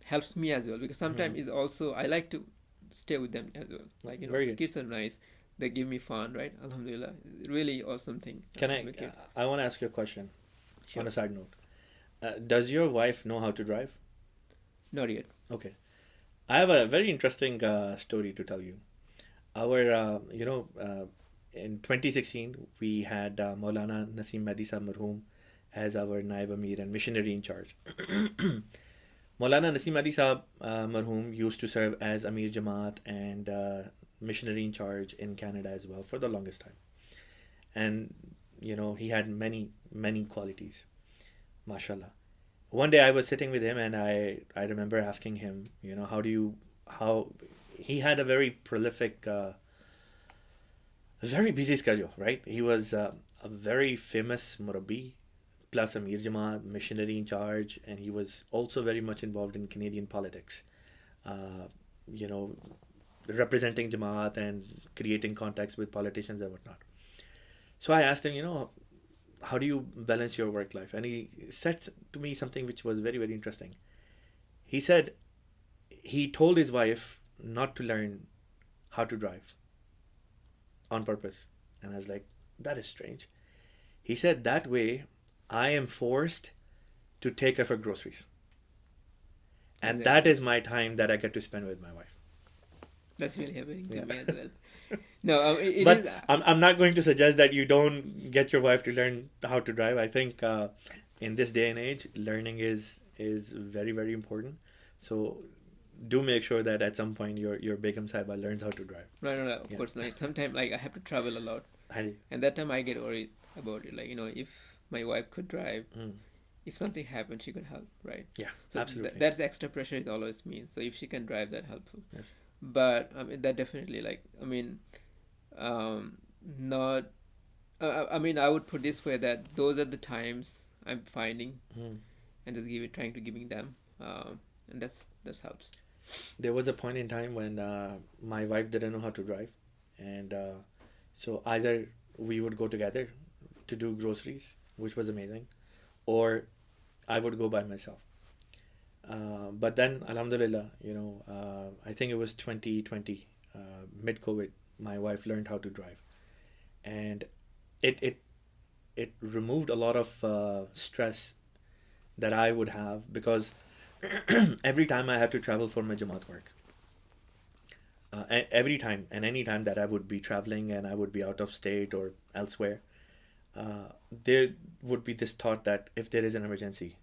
helps me as well, because sometimes is also I like to stay with them as well. Like, Very good. kids are nice. They give me fun, right? Alhamdulillah. Really awesome thing. Can I? with kids. I want to ask you a question. Sure. On a side note, does your wife know how to drive? Not yet. Okay, I have a very interesting story to tell you. Our, in 2016 we had Maulana Naseem Mehdi Sahib Marhoom as our Naib Amir and missionary in charge. Maulana Naseem Mehdi Sahib Marhoom used to serve as Amir Jamaat and missionary in charge in Canada as well for the longest time. And, he had many qualities, mashallah. One day I was sitting with him and I remember asking him, how he had a very prolific, very busy schedule, right? He was a very famous Murabbi, plus Amir Jamaat, missionary in charge, and he was also very much involved in Canadian politics, representing Jamaat and creating contacts with politicians and whatnot. So I asked him, how do you balance your work life? And he said to me something which was very, very interesting. He said he told his wife not to learn how to drive on purpose. And I was like, that is strange. He said, that way I am forced to take her for groceries. And Exactly. that is my time that I get to spend with my wife. That's really happening to Yeah. me as well. No, it But is. I'm not going to suggest that you don't get your wife to learn how to drive. I think in this day and age, learning is very, very important. So do make sure that at some point your Begum Sahiba learns how to drive. No, of Yeah. course not. Sometimes like I have to travel a lot, I- and that time I get worried about it. Like, if my wife could drive, Mm. if something happened, she could help, right? Yeah, So absolutely. that's extra pressure is always me. So if she can drive, that helpful. Yes. But that definitely, not. I would put this way, that those are the times I'm finding Mm. and just trying to giving them, and that helps. There was a point in time when my wife didn't know how to drive, and so either we would go together to do groceries, which was amazing, or I would go by myself. But then, alhamdulillah, I think it was 2020, mid-COVID, my wife learned how to drive, and it removed a lot of stress that I would have, because every time I had to travel for my Jamaat work, every time and any time that I would be traveling and I would be out of state or elsewhere, there would be this thought that if there is an emergency,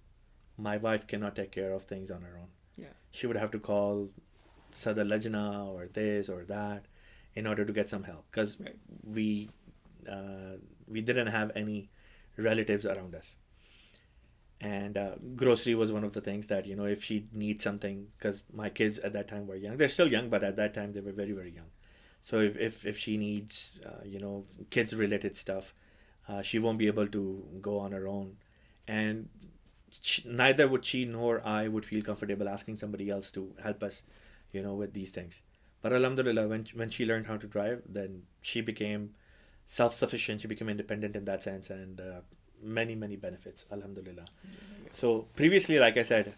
my wife cannot take care of things on her own. Yeah. She would have to call Sadar Lajna or this or that in order to get some help, because Right. we didn't have any relatives around us. And grocery was one of the things that, if she needs something, because my kids at that time were young. They're still young, but at that time they were very, very young. So if she needs, kids related stuff, she won't be able to go on her own. And neither would she nor I would feel comfortable asking somebody else to help us, with these things. But alhamdulillah, when she learned how to drive, then she became self-sufficient, she became independent in that sense, and many, many benefits, alhamdulillah. So previously, like I said,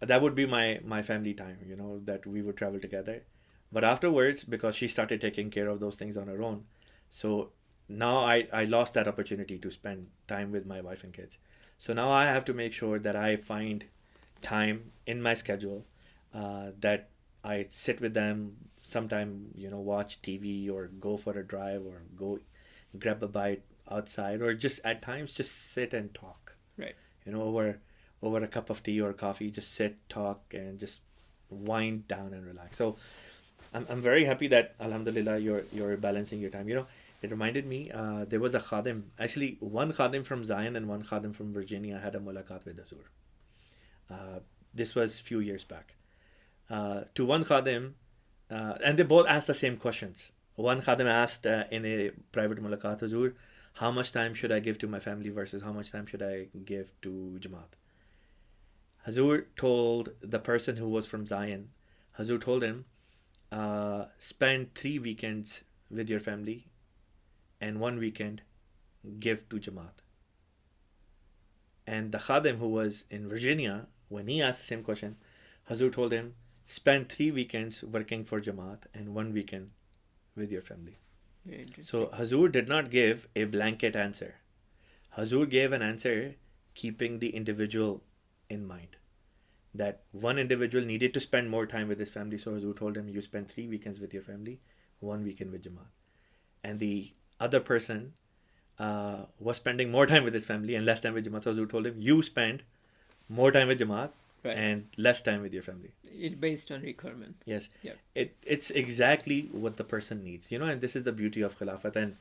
that would be my family time, that we would travel together. But afterwards, because she started taking care of those things on her own, so now I lost that opportunity to spend time with my wife and kids. So now I have to make sure that I find time in my schedule, that I sit with them sometime, watch TV or go for a drive or go grab a bite outside, or just at times just sit and talk. Right. Over a cup of tea or coffee, just sit, talk, and just wind down and relax. So I'm very happy that alhamdulillah you're balancing your time. It reminded me, there was a khadim, actually one khadim from Zion and one khadim from Virginia had a mulaqat with Hazur. This was few years back. To one khadim, and they both asked the same questions. One khadim asked in a private mulaqat, Hazur, how much time should I give to my family versus how much time should I give to Jamaat? Hazur told the person who was from Zion, Hazur told him, spend 3 weekends with your family and 1 weekend give to Jamaat. And the khadim who was in Virginia, when he asked the same question, Hazur told him, spend 3 weekends working for Jamaat and 1 weekend with your family. So Hazur did not give a blanket answer. Hazur gave an answer keeping the individual in mind. That one individual needed to spend more time with his family, so Hazur told him, you spend 3 weekends with your family, 1 weekend with Jamaat. And the other person was spending more time with his family and less time with Jamaat, so Hazur told him, you spend more time with Jamaat, right, and less time with your family. It's based on requirement. Yes. Yeah. It's exactly what the person needs, and this is the beauty of Khilafat. And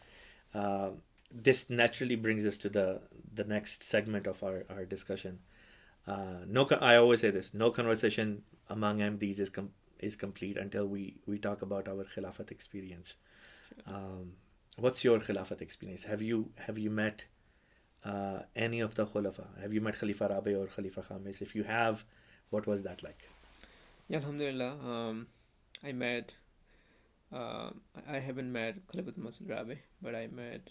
this naturally brings us to the next segment of our discussion. I always say this, no conversation among MDs is complete until we talk about our Khilafat experience. What's your Khilafat experience? Have you met any of the Khulafa? Have you met Khalifa Rabi or Khalifa Khamis? If you have, what was that like? Yeah, alhamdulillah. I haven't met Khalifatul Masih Rabi, but I met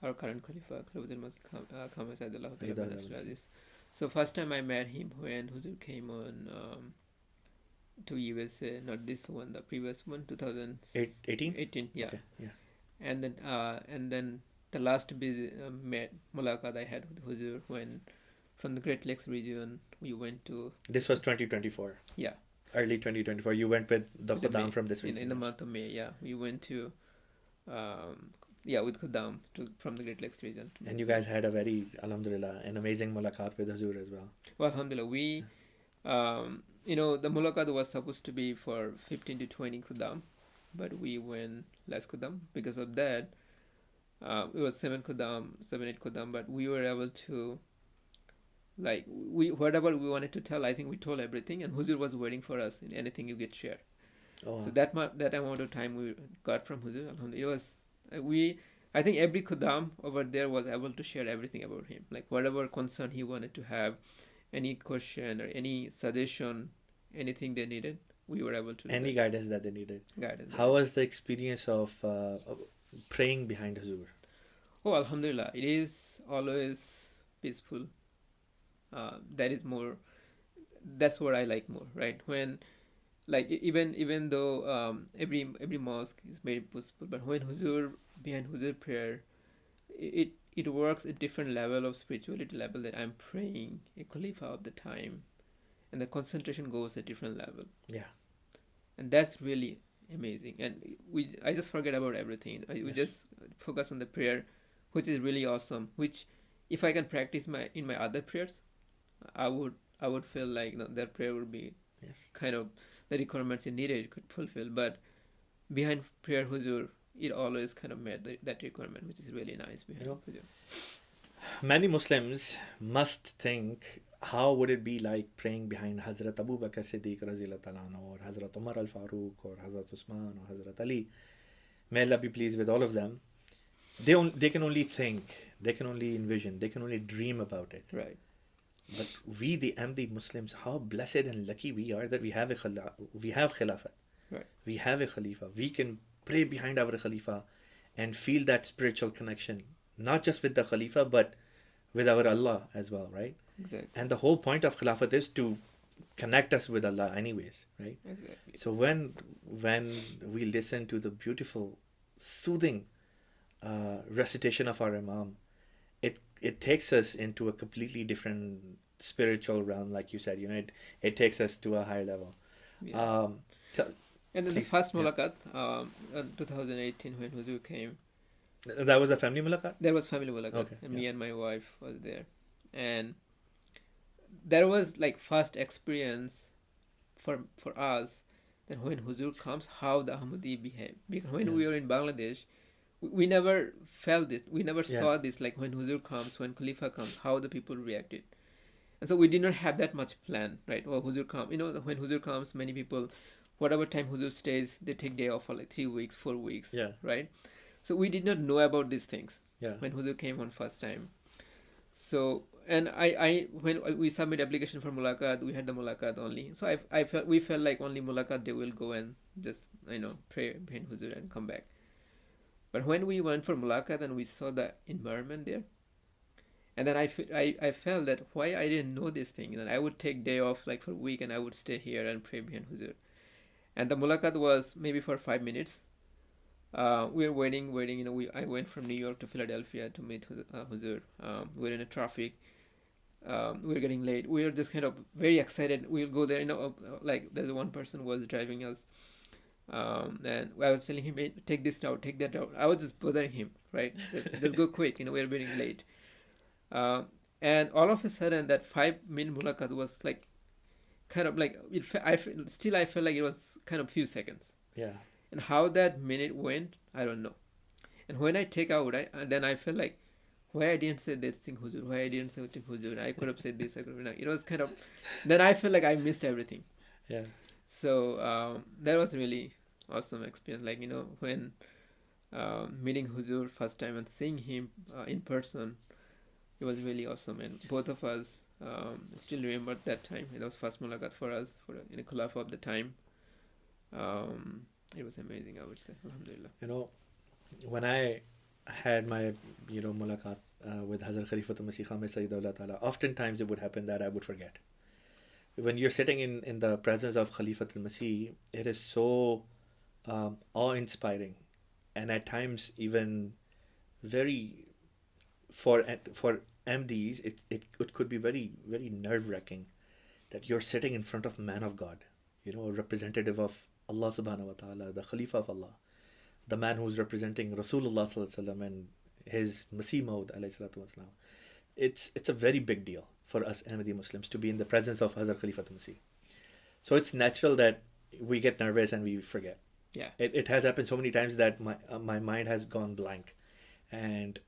our current Khalifa, Khalifatul Masih Khamis Adallahu Ta'ala bin Nasir Aziz. So first time I met him when Huzur came on to USA, not this one, the previous one, 2018. 18, yeah. Okay, yeah. And then the last mulaqat I had with Huzur when from the Great Lakes region we went to. This was 2024. Yeah. Early 2024. You went with the Khuddam from this region. In the month of May, yeah, we went to. With Khuddam from the Great Lakes region. And you guys had a very, alhamdulillah, an amazing mulaqat with Hazur as well. Well, alhamdulillah, we, the mulaqat was supposed to be for 15 to 20 Khuddam, but we went less Khuddam. Because of that, it was 7, 8 Khuddam, but we were able to, whatever we wanted to tell, I think we told everything, and Huzur was waiting for us in anything you get shared. Oh. So that amount of time we got from Huzur, alhamdulillah, it was. I think every Khuddam over there was able to share everything about him, like whatever concern he wanted to have, any question or any suggestion, anything they needed, we were able to. Any guidance that they needed. How was the experience of praying behind Hazur? Oh, alhamdulillah, it is always peaceful. That's what I like more, right? When. Even though every mosque is very peaceful, but when behind Huzur prayer, it works a different level of spirituality level that I'm praying a Khalifa of the time, and the concentration goes a different level. Yeah, and that's really amazing. And I just forget about everything. We just focus on the prayer, which is really awesome. Which, if I can practice in my other prayers, I would feel like that prayer would be kind of the requirements it needed could fulfill, but behind prayer Huzur, it always kind of met that requirement, which is really nice behind Huzur. Many Muslims must think, how would it be like praying behind Hazrat Abu Bakr Siddiq Razillah Ta'ala or Hazrat Umar al-Faruq or Hazrat Usman or Hazrat Ali. May Allah be pleased with all of them. They can only think, they can only envision, they can only dream about it. Right. But we, the Ahmadi Muslims, how blessed and lucky we are that we have Khilafat. Right. We have a Khalifa. We can pray behind our Khalifa and feel that spiritual connection, not just with the Khalifa, but with our Allah as well, right? Exactly. And the whole point of Khilafat is to connect us with Allah anyways, right? Exactly. So when we listen to the beautiful, soothing recitation of our Imam, it takes us into a completely different spiritual realm, like you said. It takes us to a higher level. Yeah. And then please, the first yeah. mulaqat, in 2018 when Huzur came, That was a family mulaqat? there was family mulaqat, Okay, and yeah. me and my wife was there, and there was like first experience for us that when Huzur comes, how the Ahmadi behave. Because when Yeah. we were in Bangladesh, we never felt this, we never Yeah. saw this, like when Huzur comes, when Khalifa comes, how the people reacted. And so we did not have that much plan, right? Or Huzur come, when Huzur comes, many people, whatever time Huzur stays, they take day off for like 3 weeks, 4 weeks, Yeah. right? So we did not know about these things Yeah. when Huzur came on first time. So, and when we submit application for mulaqat, we had the mulaqat only. So we felt like only mulaqat they will go and just pray behind Huzur and come back. But when we went for mulaqat and we saw the environment there, and then I felt that why I didn't know this thing. And I would take day off like for a week and I would stay here and pray behind Huzur. And the mulaqat was maybe for 5 minutes. We were waiting. I went from New York to Philadelphia to meet Huzur. We were in a traffic. We were getting late. We were just kind of very excited. We'll go there. Like there's one person was driving us. And I was telling him, hey, take this route, take that route. I was just bothering him, right? Just go quick. We're getting late. And all of a sudden, that 5-minute mulaqat was like, kind of like I felt like it was kind of few seconds. Yeah. And how that minute went, I don't know. And when I take out, then I felt like, why I didn't say this thing, Huzur? Why I didn't say this, Huzur? I could have said this. I could have. It was kind of. Then I felt like I missed everything. Yeah. So that was really awesome experience. Like when meeting Huzur first time and seeing him in person, it was really awesome. And both of us still remember that time. It was first mulaqat for us in a khulafa of the time. It was amazing, I would say. Alhamdulillah. When I had my mulaqat with Hazrat Khalifatul Masih Khamis Sayyidullah Ta'ala, oftentimes it would happen that I would forget. When you're sitting in the presence of Khalifatul Masih, it is so awe-inspiring, and at times even very, for MDs, it could be very, very nerve-wracking that you're sitting in front of man of God, a representative of Allah subhanahu wa ta'ala, the Khalifa of Allah, the man who's representing Rasulullah sallallahu alaihi wasallam and his Masih Maud alayhi salatu wasalam. It's a very big deal for us Ahmadi Muslims to be in the presence of Hazrat Khalifatul Masih. So it's natural that we get nervous and we forget. Yeah. It has happened so many times that my mind has gone blank, and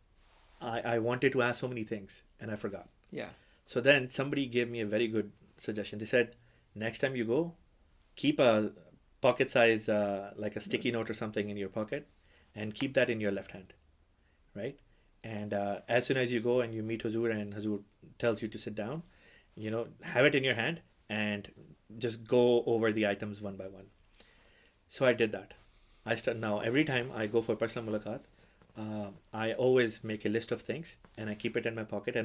I wanted to ask so many things and I forgot. Yeah. So then somebody gave me a very good suggestion. They said, next time you go, keep a pocket size, like a sticky note or something in your pocket, and keep that in your left hand, right? And as soon as you go and you meet Huzur and Huzur tells you to sit down, have it in your hand and just go over the items one by one. So I did that. Now every time I go for personal mulaqat, I always make a list of things and I keep it in my pocket.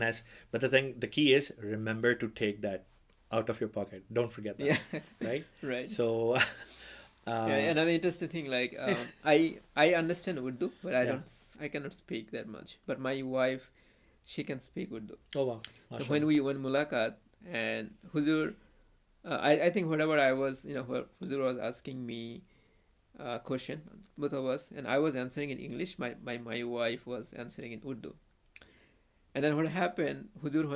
But the key is, remember to take that out of your pocket. Don't forget that. Yeah. Right? Right. So another interesting thing, like I understand Urdu, but I cannot speak that much. But my wife, she can speak Urdu. Oh wow. So when we went mulaqat and Huzur, I think whatever I was, Huzur was asking me question, both of us, and I was answering in English. My wife was answering in Urdu. And then what happened, Huzur,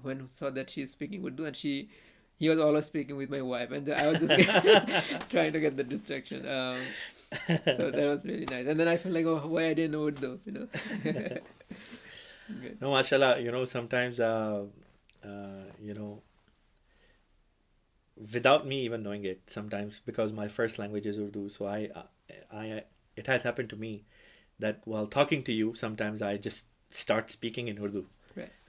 when saw that she's speaking Urdu, and he was always speaking with my wife, and I was just trying to get the distraction. So that was really nice. And then I felt like, why I didn't know Urdu, Good. No, mashallah, sometimes, without me even knowing it, sometimes, because my first language is Urdu, so it has happened to me that while talking to you, sometimes I just start speaking in Urdu.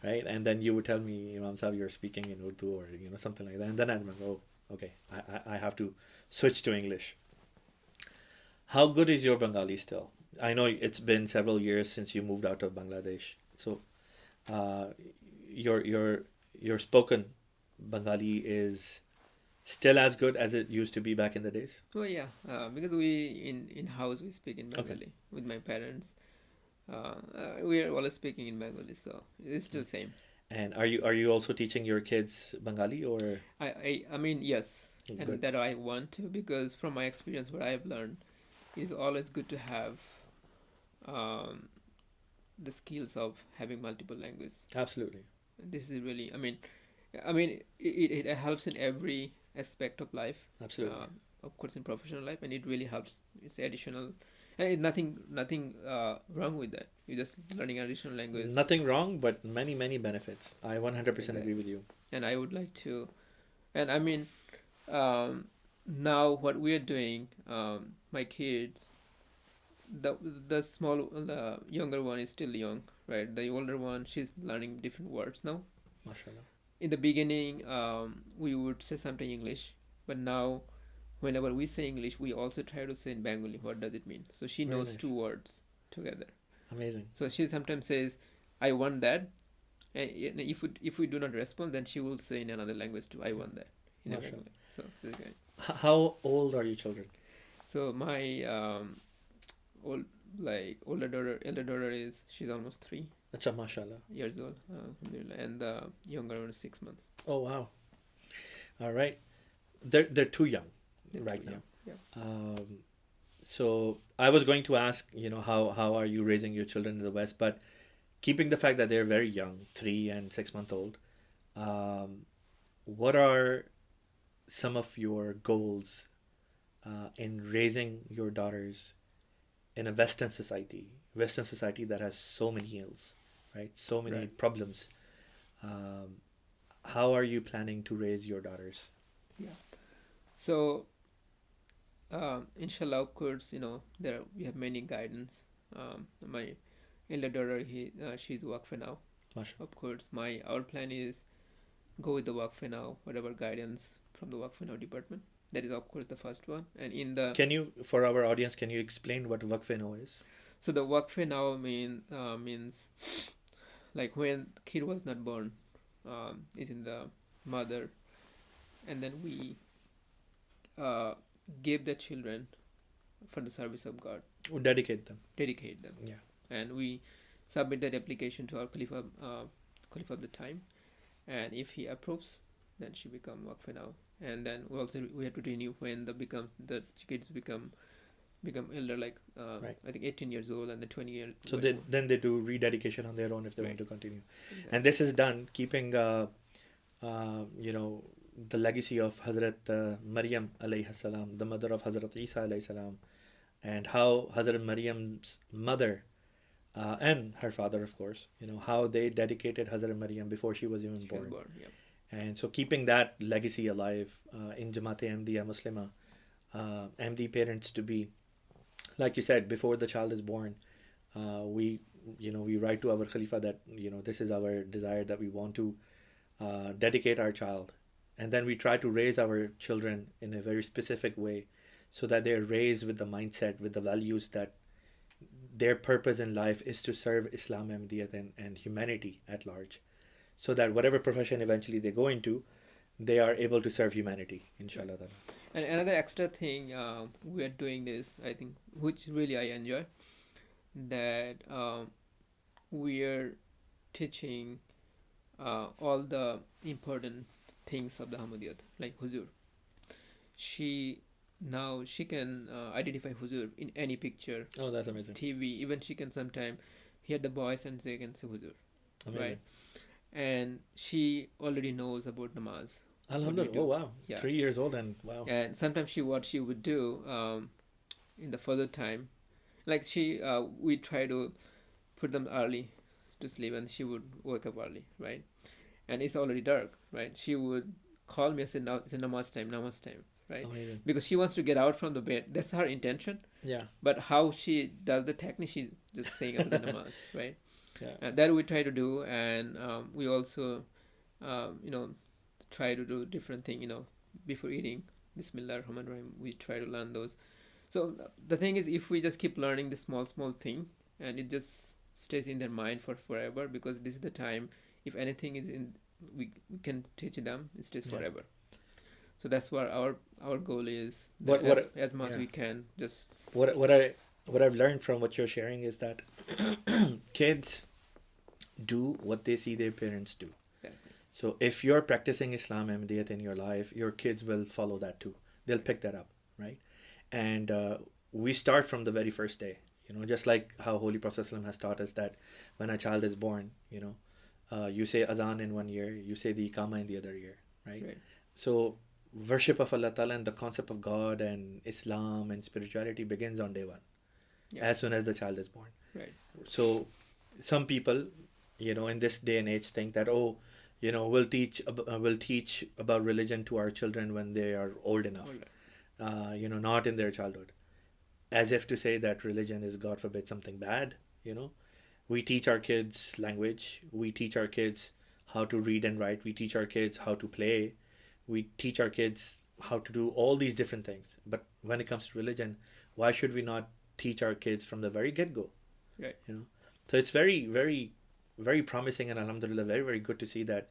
right? And then you would tell me, Imam Sahib, you're speaking in Urdu or something like that, and then I'd go, oh, okay, I have to switch to English. How good is your Bengali still? I know it's been several years since you moved out of Bangladesh, so your spoken Bengali is still as good as it used to be back in the days? Oh yeah, because we in house we speak in Bengali with my parents. We are always speaking in Bengali, so it's still same. And are you also teaching your kids Bengali, or? I mean, yes, and Good. that I want to, because from my experience, what I've learned, it's always good to have the skills of having multiple languages. Absolutely. This is really, I mean, it helps in every aspect of life. Absolutely. Of course, in professional life, and it really helps. It's additional, and nothing wrong with that. You're just learning additional language. Nothing wrong, but many benefits. I 100% agree with you. And I would like to, and I mean, now what we are doing, my kids, the younger one is still young, right? The older one, she's learning different words now. MashaAllah. In the beginning, we would say something English, but now whenever we say English, we also try to say in Bengali what does it mean. So she knows two words together. Amazing. So she sometimes says, I want that. And if we do not respond, then she will say in another language too, I want that. In a Bengali. So this is good. How old are your children? So my elder daughter she's almost 3 Acha, mashallah. years old, and the younger one is 6 months. Oh wow. All right. They're too young right now. Yeah. So I was going to ask, how are you raising your children in the West, but keeping the fact that they're very young, 3 and 6 month old, what are some of your goals in raising your daughters in a Western society that has so many ills, right? So many problems. How are you planning to raise your daughters? Yeah. So, inshallah, of course, we have many guidance. My elder daughter, she's Waqf now. Mashallah. Of course, our plan is go with the Waqf now, whatever guidance from the Waqf now department. That is, of course, the first one. And for our audience, can you explain what Waqf now is? So the Waqf now means like when kid was not born, is in the mother, and then we give the children for the service of God. Dedicate them. Yeah. And we submit that application to our Khalifa of the time, and if he approves, then she become Waqf now. And then we have to renew when the kids become elder, like I think 18 years old and then 20 years. So then they do rededication on their own if they want to continue. Exactly. And this is done keeping the legacy of Hazrat Maryam alayhi salam, the mother of Hazrat Isa alayhi salam, and how Hazrat Maryam's mother and her father, of course, how they dedicated Hazrat Maryam before she was even born. Yeah. And so keeping that legacy alive in Jamaat Ahmadiyya Muslima, Ahmadi parents to be, like you said, before the child is born, we write to our Khalifa that, this is our desire, that we want to dedicate our child. And then we try to raise our children in a very specific way so that they're raised with the mindset, with the values that their purpose in life is to serve Islam Ahmadiyyat and humanity at large. So that whatever profession eventually they go into, they are able to serve humanity, inshallah. And another extra thing we are doing this, I think, which really I enjoy, that we are teaching all the important things of the Ahmadiyyat, like Huzur. She can identify Huzur in any picture. Oh, that's amazing. TV, even she can sometimes hear the voice and they can say Huzur. Amazing. Right? And she already knows about namaz. Alhamdulillah. Oh wow. Yeah. 3 years old, and wow. And sometimes what she would do in the further time, like we try to put them early to sleep, and she would wake up early, right? And it's already dark, right? She would call me and say, "Now it's namaz time," right? Amazing. Because she wants to get out from the bed. That's her intention. Yeah. But how she does the technique, she's just saying after the namaz, right? Yeah. That we try to do, and we also, try to do different thing. Before eating, Bismillah Rahman Rahim, we try to learn those. So the thing is, if we just keep learning the small thing, and it just stays in their mind for forever, because this is the time. If anything is in, we can teach them. It stays forever. So that's what our goal is. As much as we can, just what I've learned from what you're sharing is that kids do what they see their parents do. Exactly. So if you're practicing Islam Ahmadiyyat in your life, your kids will follow that too. They'll pick that up, right? And we start from the very first day, just like how Holy Prophet ﷺ has taught us that when a child is born, you say azan in one ear, you say the iqama in the other ear, right? So worship of Allah Ta'ala and the concept of God and Islam and spirituality begins on day one, as soon as the child is born. Right. So some people, in this day and age think that, we'll teach about religion to our children when they are old enough, not in their childhood, as if to say that religion is, God forbid, something bad. We teach our kids language, we teach our kids how to read and write, we teach our kids how to play, we teach our kids how to do all these different things. But when it comes to religion, why should we not teach our kids from the very get-go? Right. So it's very, very, very promising, and alhamdulillah, very, very good to see that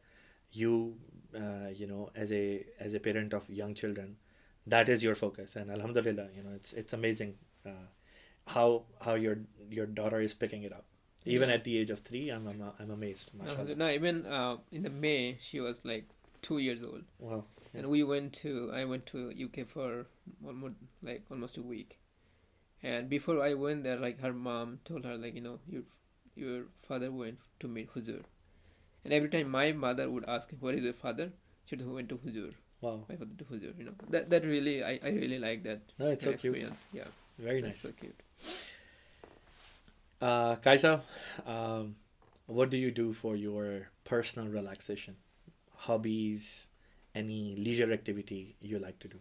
you, as a parent of young children, that is your focus. And alhamdulillah, it's amazing how your daughter is picking it up. Even at the age of 3, I'm amazed. No, even in the May, she was like 2 years old. Wow. And I went to UK for almost a week. And before I went there, like, her mom told her, like, your father went to meet Huzur. And every time my mother would ask, what is your father? She went to Huzur. Wow. My father to Huzur, That really, I really like that. No, it's so cute. Experience. Yeah. Very nice. So cute. Kaisa, what do you do for your personal relaxation? Hobbies, any leisure activity you like to do?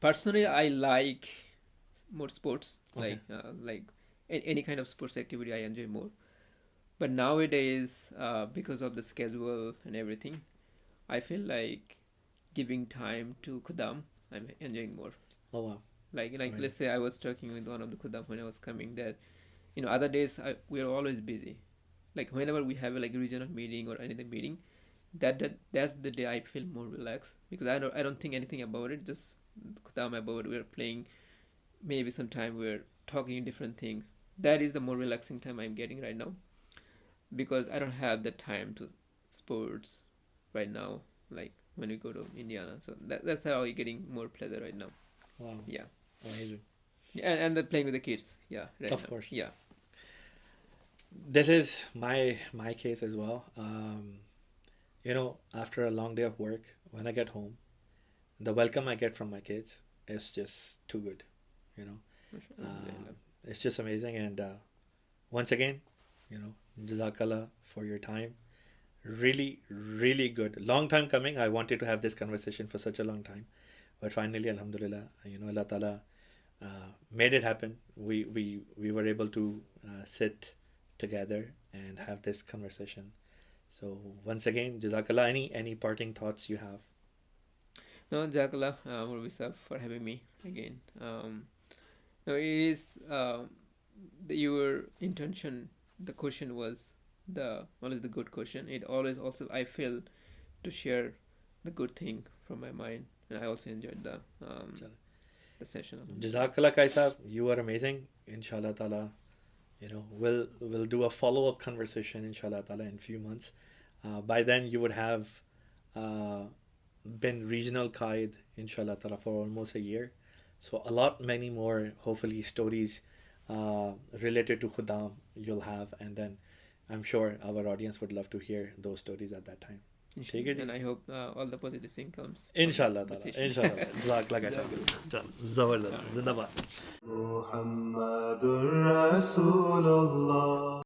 Personally, I like more sports. Okay. Like any kind of sports activity I enjoy more. But nowadays, because of the schedule and everything, I feel like giving time to Kudam, I'm enjoying more. Oh wow. Like Right. let's say I was talking with one of the Kudam when I was coming, that other days we are always busy. Like whenever we have a regional meeting or anything meeting, that's the day I feel more relaxed, because I don't think anything about it. Just Kudam about we're playing, maybe sometime we're talking different things. That is the more relaxing time I'm getting right now, because I don't have the time to sports right now, like when we go to Indiana. So that's how I'm getting more pleasure right now. Wow. Yeah. Amazing. And the playing with the kids. Yeah. Right Of now. course. Yeah. This is my case as well. After a long day of work, when I get home, the welcome I get from my kids is just too good. It's just amazing. And once again, Jazakallah for your time. Really, really good. Long time coming. I wanted to have this conversation for such a long time, but finally, alhamdulillah, Allah Ta'ala made it happen. We were able to sit together and have this conversation. So once again, Jazakallah. Any parting thoughts you have? No, Jazakallah, Murabbi for having me again. No, it is your intention. The question was always the good question. It always also, I feel, to share the good thing from my mind, and I also enjoyed the session. Jazakallah, Kaisa. You are amazing. Inshallah Ta'ala, we'll do a follow-up conversation, inshallah Ta'ala, in a few months. By then, you would have been regional Qaid, inshallah Ta'ala, for almost a year. So many more, hopefully, stories related to Khudam you'll have, and then I'm sure our audience would love to hear those stories at that time. And I hope all the positive thing comes. Inshallah Ta'ala. Inshallah. Jazakallah, Kaisa. Zabardast. Zindabad. Muhammadur Rasulullah.